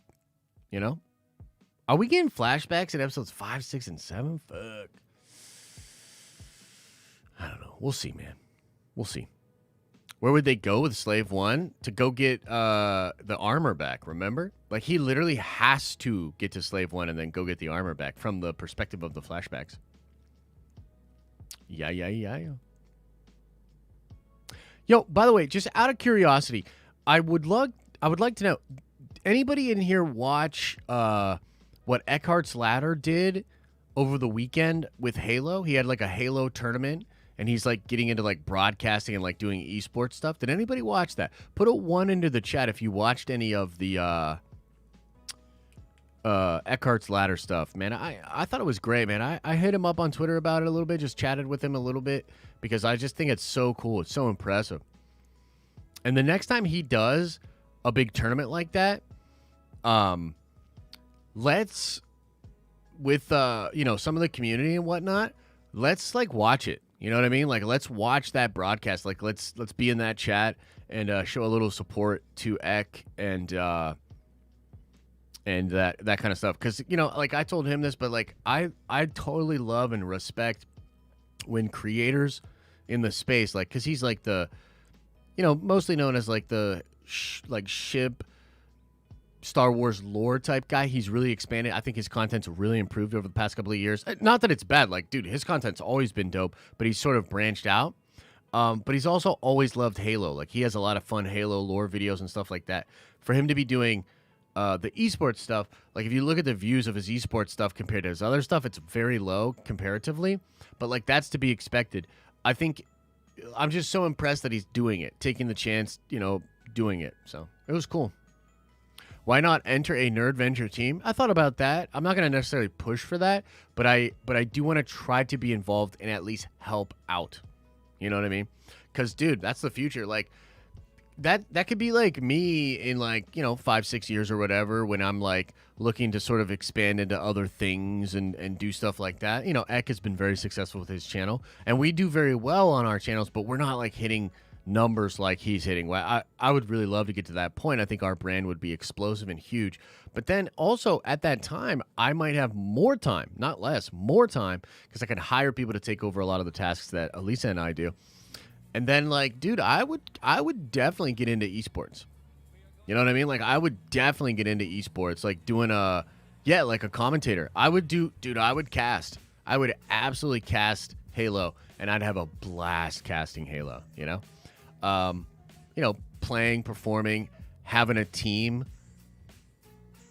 S1: Are we getting flashbacks in episodes 5, 6, and 7? Fuck. I don't know. We'll see, man. We'll see. Where would they go with Slave 1? To go get the armor back, remember? Like, he literally has to get to Slave 1 and then go get the armor back from the perspective of the flashbacks. Yeah. Yo, by the way, just out of curiosity, I would like to know, anybody in here watch what Eckhart's Ladder did over the weekend with Halo? He had, like, a Halo tournament. And he's, like, getting into, like, broadcasting and, like, doing esports stuff. Did anybody watch that? Put a 1 into the chat if you watched any of the Eckhart's Ladder stuff. Man, I thought it was great, man. I hit him up on Twitter about it a little bit. Just chatted with him a little bit. Because I just think it's so cool. It's so impressive. And the next time he does a big tournament like that, let's, with, some of the community and whatnot, let's, like, watch it. You know what I mean? Like, let's watch that broadcast. Like, let's be in that chat and show a little support to Eck and that kind of stuff. Because, like, I told him this, but, like, I totally love and respect when creators in the space, like, because he's, like, the, mostly known as, like, the, ship Star Wars lore type guy. He's really expanded. I think his content's really improved over the past couple of years. Not that it's bad. Like, dude, his content's always been dope, but he's sort of branched out. But he's also always loved Halo. Like, he has a lot of fun Halo lore videos and stuff like that. For him to be doing the esports stuff, like, if you look at the views of his esports stuff compared to his other stuff, it's very low comparatively. But, like, that's to be expected. I think I'm just so impressed that he's doing it, taking the chance, doing it. So it was cool. Why not enter a Nerd Venture team? I thought about that. I'm not going to necessarily push for that, but I do want to try to be involved and at least help out. You know what I mean? Because, dude, that's the future. Like, that could be like me in, like, 5, 6 years or whatever, when I'm, like, looking to sort of expand into other things and do stuff like that. Eck has been very successful with his channel, and we do very well on our channels, but we're not, like, hitting numbers like he's hitting. Well, I would really love to get to that point. I think our brand would be explosive and huge. But then also at that time, I might have more time, not less, more time, because I can hire people to take over a lot of the tasks that Elisa and I do. And then, like, dude, I would definitely get into esports. You know what I mean? Like, I would definitely get into esports, like doing like a commentator. I would cast. I would absolutely cast Halo, and I'd have a blast casting Halo. Playing, performing, having a team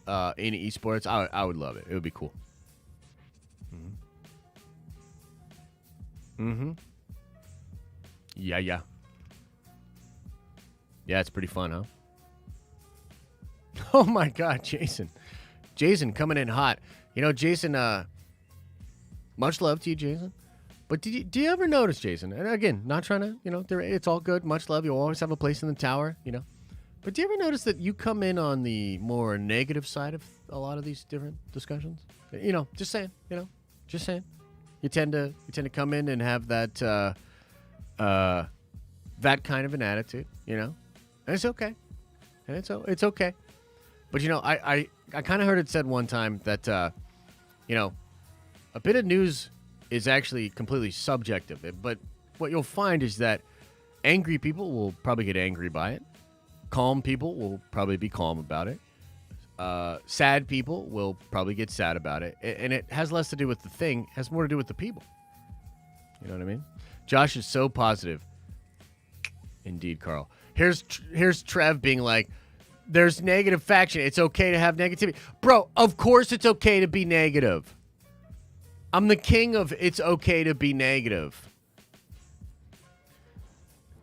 S1: in esports. I would love it. It would be cool. Mm-hmm. Yeah. Yeah, it's pretty fun, huh? Oh my God, Jason. Jason coming in hot. Jason, much love to you, Jason. But do you ever notice, Jason? And again, not trying to, it's all good. Much love. You'll always have a place in the tower, But do you ever notice that you come in on the more negative side of a lot of these different discussions? Just saying, just saying. You tend to come in and have that that kind of an attitude, and it's okay, and it's okay. But I kind of heard it said one time that a bit of news is actually completely subjective. But what you'll find is that angry people will probably get angry by it. Calm people will probably be calm about it. Sad people will probably get sad about it. And it has less to do with the thing. It has more to do with the people. You know what I mean? Josh is so positive. Indeed, Carl. Here's Trev being like, there's negative faction. It's okay to have negativity. Bro, of course it's okay to be negative. I'm the king of it's okay to be negative.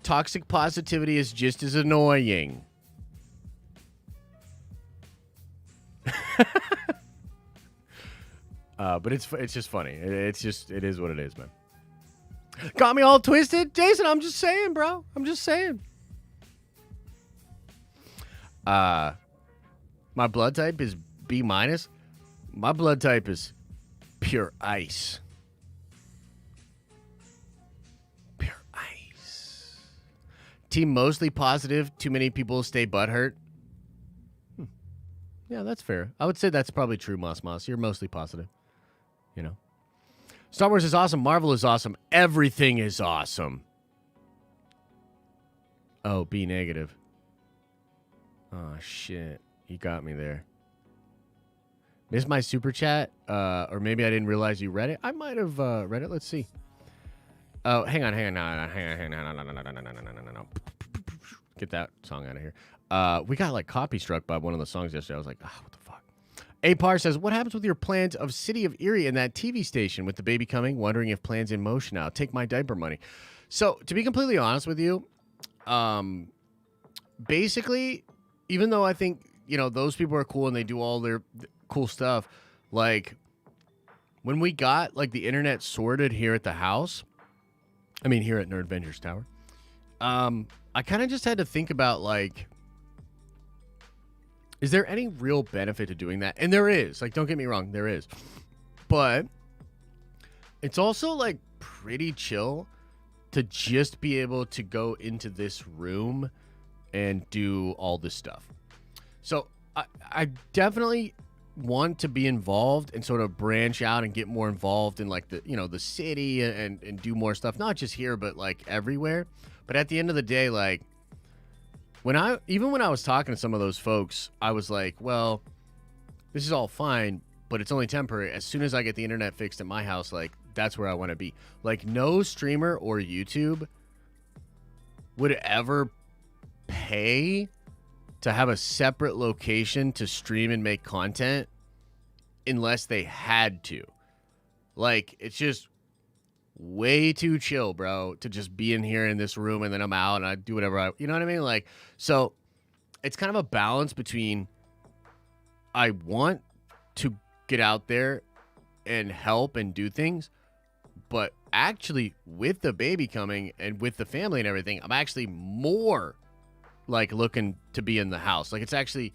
S1: Toxic positivity is just as annoying. But it's just funny. It is what it is, man. Got me all twisted? Jason, I'm just saying, bro. I'm just saying. My blood type is B-. My blood type is pure ice. Pure ice. Team mostly positive. Too many people stay butthurt. Yeah, that's fair. I would say that's probably true, Moss. You're mostly positive. Star Wars is awesome. Marvel is awesome. Everything is awesome. Oh, B-. Oh, shit. You got me there. Missed my super chat? Or maybe I didn't realize you read it. I might have read it. Let's see. Oh, hang on. No. Get that song out of here. We got like copy struck by one of the songs yesterday. I was like, what the fuck? Apar says, what happens with your plans of City of Erie and that TV station with the baby coming? Wondering if plans in motion now. Take my diaper money. So, to be completely honest with you, basically, even though I think, those people are cool and they do all their cool stuff, like, when we got, like, the internet sorted here at the house, here at Nerd Vengers Tower, I kind of just had to think about, like, is there any real benefit to doing that? And there is. Like, don't get me wrong, there is. But it's also, like, pretty chill to just be able to go into this room and do all this stuff. So I definitely want to be involved and sort of branch out and get more involved in, like, the city and do more stuff. Not just here, but, like, everywhere. But at the end of the day, like, when I was talking to some of those folks, I was like, well, this is all fine, but it's only temporary. As soon as I get the internet fixed at my house, like, that's where I want to be. Like, no streamer or YouTube would ever pay to have a separate location to stream and make content unless they had to. Like, it's just way too chill, bro, to just be in here in this room and then I'm out and I do whatever you know what I mean? Like, so it's kind of a balance between I want to get out there and help and do things, but actually with the baby coming and with the family and everything, I'm actually more like looking to be in the house. Like, it's actually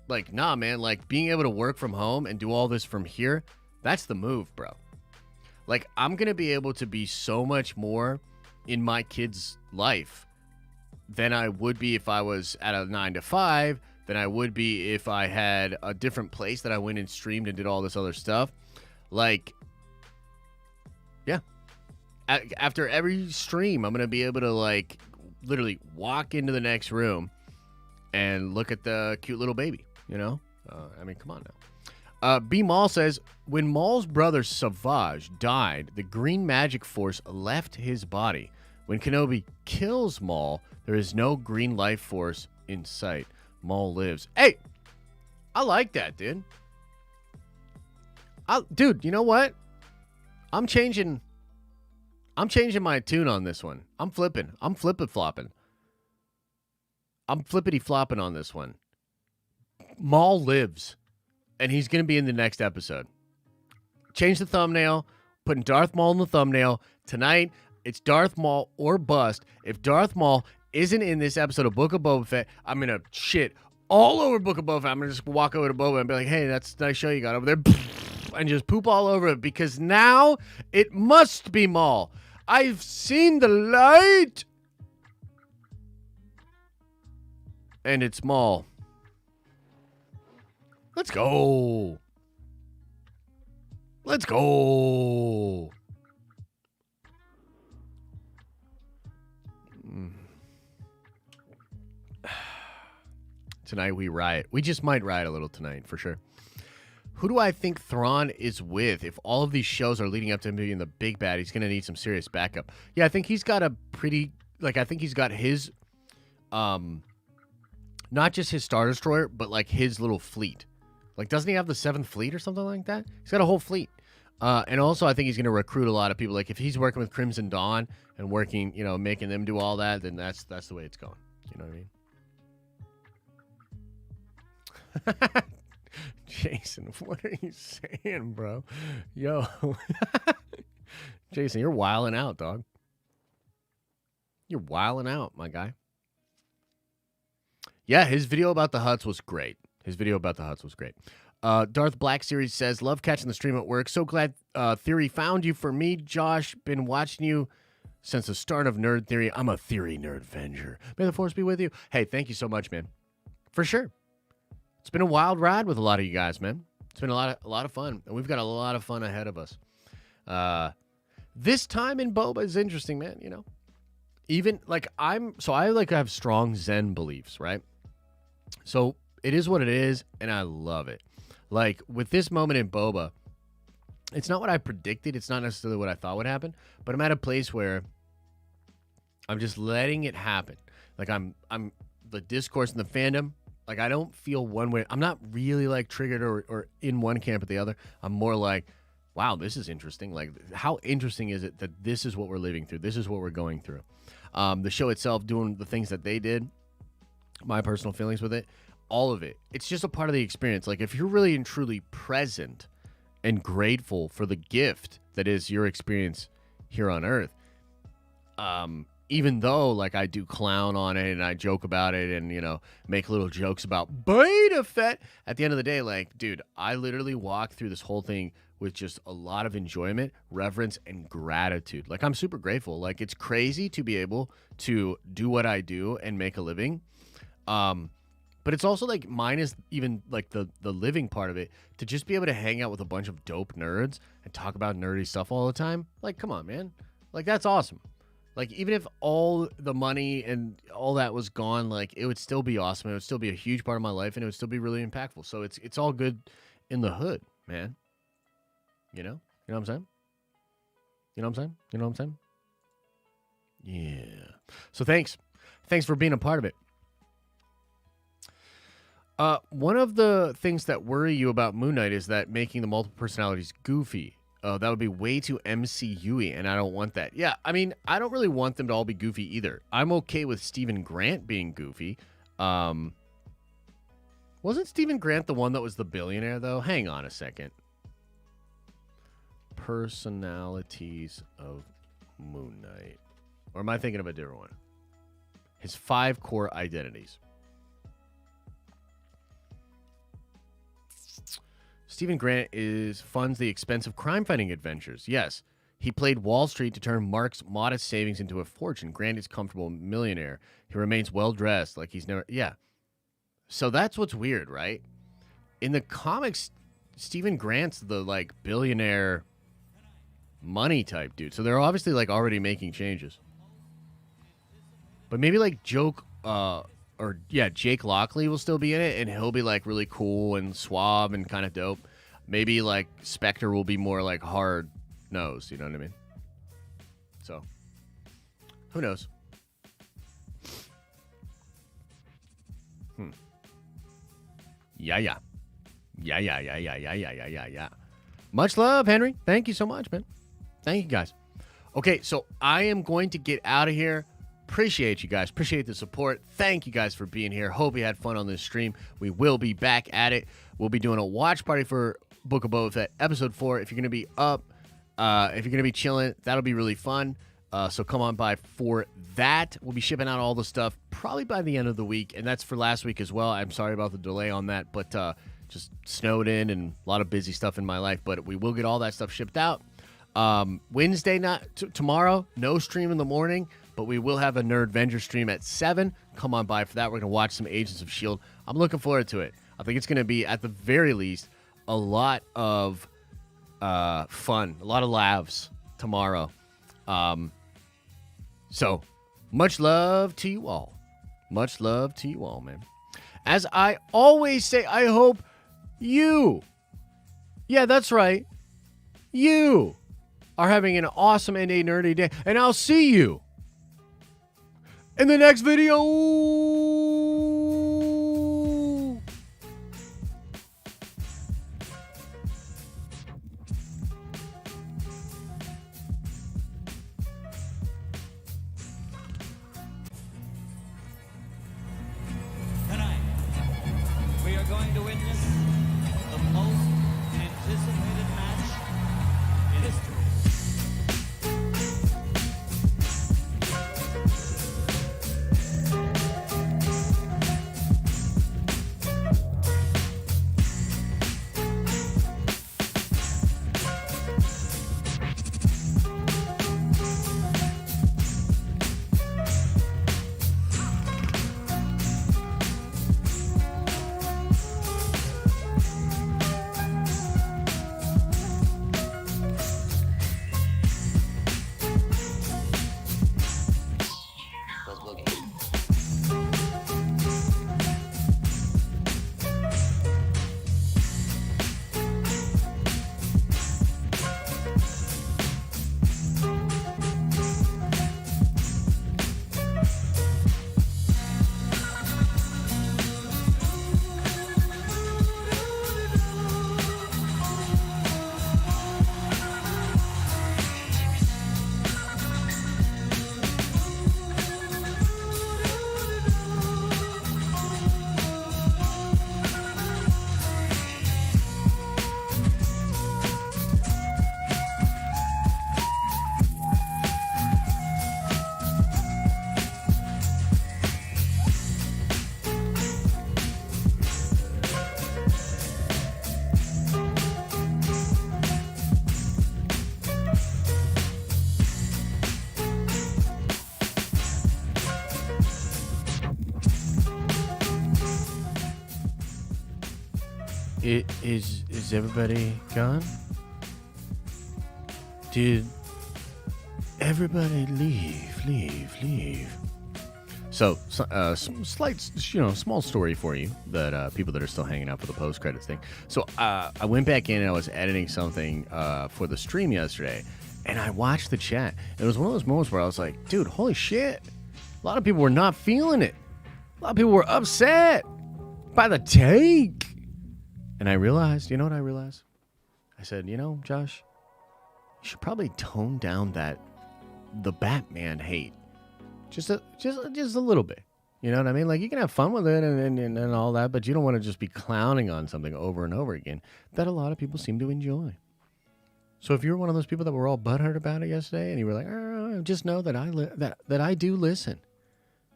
S1: like, nah, man, like being able to work from home and do all this from here, that's the move, bro. Like, I'm going to be able to be so much more in my kid's life than I would be if I was at a 9-to-5, than I would be if I had a different place that I went and streamed and did all this other stuff. Like, yeah. After every stream, I'm going to be able to, like, literally walk into the next room and look at the cute little baby, Come on now. B. Maul says, when Maul's brother Savage died, the green magic force left his body. When Kenobi kills Maul, there is no green life force in sight. Maul lives. Hey, I like that, dude. Dude, you know what? I'm changing my tune on this one. I'm flipping. I'm flippity-flopping. I'm flippity-flopping on this one. Maul lives. And he's going to be in the next episode. Change the thumbnail. Putting Darth Maul in the thumbnail. Tonight, it's Darth Maul or bust. If Darth Maul isn't in this episode of Book of Boba Fett, I'm going to shit all over Book of Boba Fett. I'm going to just walk over to Boba and be like, hey, that's a nice show you got over there. And just poop all over it because now it must be Maul. I've seen the light. And it's Maul. Let's go. Let's go. Tonight we riot. We just might riot a little tonight, for sure. Who do I think Thrawn is with? If all of these shows are leading up to him being the big bad, he's going to need some serious backup. Yeah, I think he's got a pretty... Like, I think he's got his... not just his Star Destroyer, but, like, his little fleet. Like, doesn't he have the 7th Fleet or something like that? He's got a whole fleet. And also, I think he's going to recruit a lot of people. Like, if he's working with Crimson Dawn and working, you know, making them do all that, then that's the way it's going. You know what I mean? Jason, what are you saying, bro? Yo. Jason, you're wilding out, dog. You're wilding out, my guy. Yeah, his video about the Hutts was great. Darth Black Series says, love catching the stream at work. So glad Theory found you. For me, Josh, been watching you since the start of Nerd Theory. I'm a Theory nerd venger. May the Force be with you. Hey, thank you so much, man. For sure. It's been a wild ride with a lot of you guys, man. It's been a lot of fun, and we've got a lot of fun ahead of us. This time in Boba is interesting, man. You know, even like I have strong Zen beliefs, right? So it is what it is, and I love it. Like, with this moment in Boba, it's not what I predicted. It's not necessarily what I thought would happen, but I'm at a place where I'm just letting it happen. Like, I'm the discourse in the fandom. Like, I don't feel one way. I'm not really, like, triggered or in one camp or the other. I'm more like, wow, this is interesting. Like, how interesting is it that this is what we're living through? This is what we're going through. The show itself, doing the things that they did, my personal feelings with it, all of it. It's just a part of the experience. Like, if you're really and truly present and grateful for the gift that is your experience here on Earth, even though, like, I do clown on it and I joke about it and, you know, make little jokes about Beta Fett, at the end of the day, like, dude, I literally walk through this whole thing with just a lot of enjoyment, reverence, and gratitude. Like, I'm super grateful. Like, it's crazy to be able to do what I do and make a living. But it's also, like, minus even, like, the living part of it, to just be able to hang out with a bunch of dope nerds and talk about nerdy stuff all the time. Like, come on, man. Like, that's awesome. Like, even if all the money and all that was gone, like, it would still be awesome. It would still be a huge part of my life, and it would still be really impactful. So it's all good in the hood, man. You know? You know what I'm saying? You know what I'm saying? You know what I'm saying? Yeah. So thanks. Thanks for being a part of it. One of the things that worry you about Moon Knight is that making the multiple personalities goofy. That would be way too MCU-y, and I don't want that. Yeah, I mean, I don't really want them to all be goofy either. I'm okay with Stephen Grant being goofy. Wasn't Stephen Grant the one that was the billionaire, though? Hang on a second. Personalities of Moon Knight. Or am I thinking of a different one? His 5 core identities. Stephen Grant funds the expensive crime-fighting adventures. Yes, he played Wall Street to turn Mark's modest savings into a fortune. Grant is comfortable millionaire. He remains well-dressed, like he's never... Yeah. So that's what's weird, right? In the comics, Stephen Grant's the, like, billionaire money type dude. So they're obviously, like, already making changes. But maybe, like, Jake Lockley will still be in it, and he'll be, like, really cool and suave and kind of dope. Maybe like Spectre will be more like hard nosed. You know what I mean? So who knows? Yeah. Much love, Henry. Thank you so much, man. Thank you, guys. Okay, so I am going to get out of here. Appreciate you guys. Appreciate the support. Thank you guys for being here. Hope you had fun on this stream. We will be back at it. We'll be doing a watch party for Book of Boba Fett episode 4. If you're going to be up, if you're going to be chilling, that'll be really fun. So come on by for that. We'll be shipping out all the stuff probably by the end of the week, and that's for last week as well. I'm sorry about the delay on that, but just snowed in and a lot of busy stuff in my life, but we will get all that stuff shipped out. Wednesday night, tomorrow, no stream in the morning, but we will have a Nerdvenger stream at 7. Come on by for that. We're going to watch some Agents of S.H.I.E.L.D. I'm looking forward to it. I think it's going to be, at the very least, a lot of fun, a lot of laughs tomorrow. So, much love to you all. Much love to you all, man. As I always say, I hope you, yeah, that's right, you are having an awesome and a nerdy day. And I'll see you in the next video.
S2: Tonight, we are going to witness the most anticipated match in history.
S1: Is everybody gone? Did everybody leave? So, some slight, small story for you that people that are still hanging out for the post credits thing. So, I went back in and I was editing something for the stream yesterday, and I watched the chat. And it was one of those moments where I was like, dude, holy shit! A lot of people were not feeling it. A lot of people were upset by the take. And I realized, you know what I realized? I said, Josh, you should probably tone down the Batman hate. Just a little bit. You know what I mean? Like, you can have fun with it and all that, but you don't want to just be clowning on something over and over again that a lot of people seem to enjoy. So if you're one of those people that were all butthurt about it yesterday and you were like, just know that that I do listen.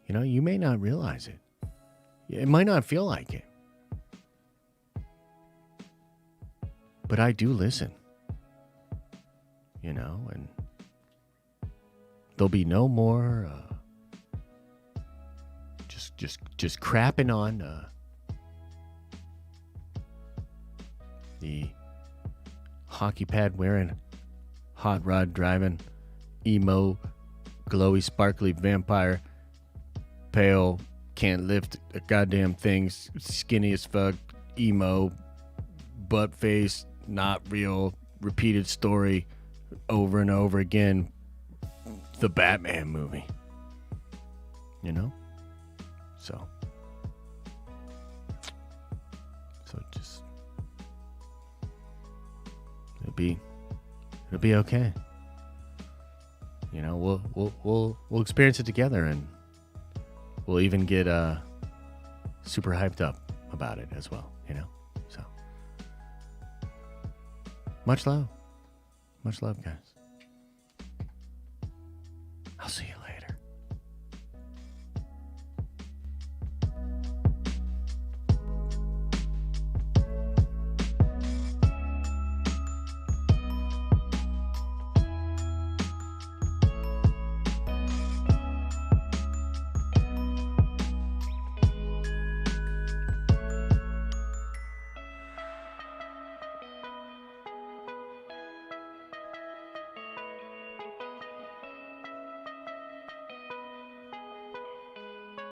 S1: You may not realize it. It might not feel like it. But I do listen, and there'll be no more just crapping on the hockey pad wearing, hot rod driving, emo, glowy, sparkly vampire, pale, can't lift a goddamn thing, skinny as fuck, emo, butt face, not real, repeated story over and over again. The Batman movie. You know? So just it'll be okay. You know, we'll experience it together, and we'll even get super hyped up about it as well, you know? So much love, guys.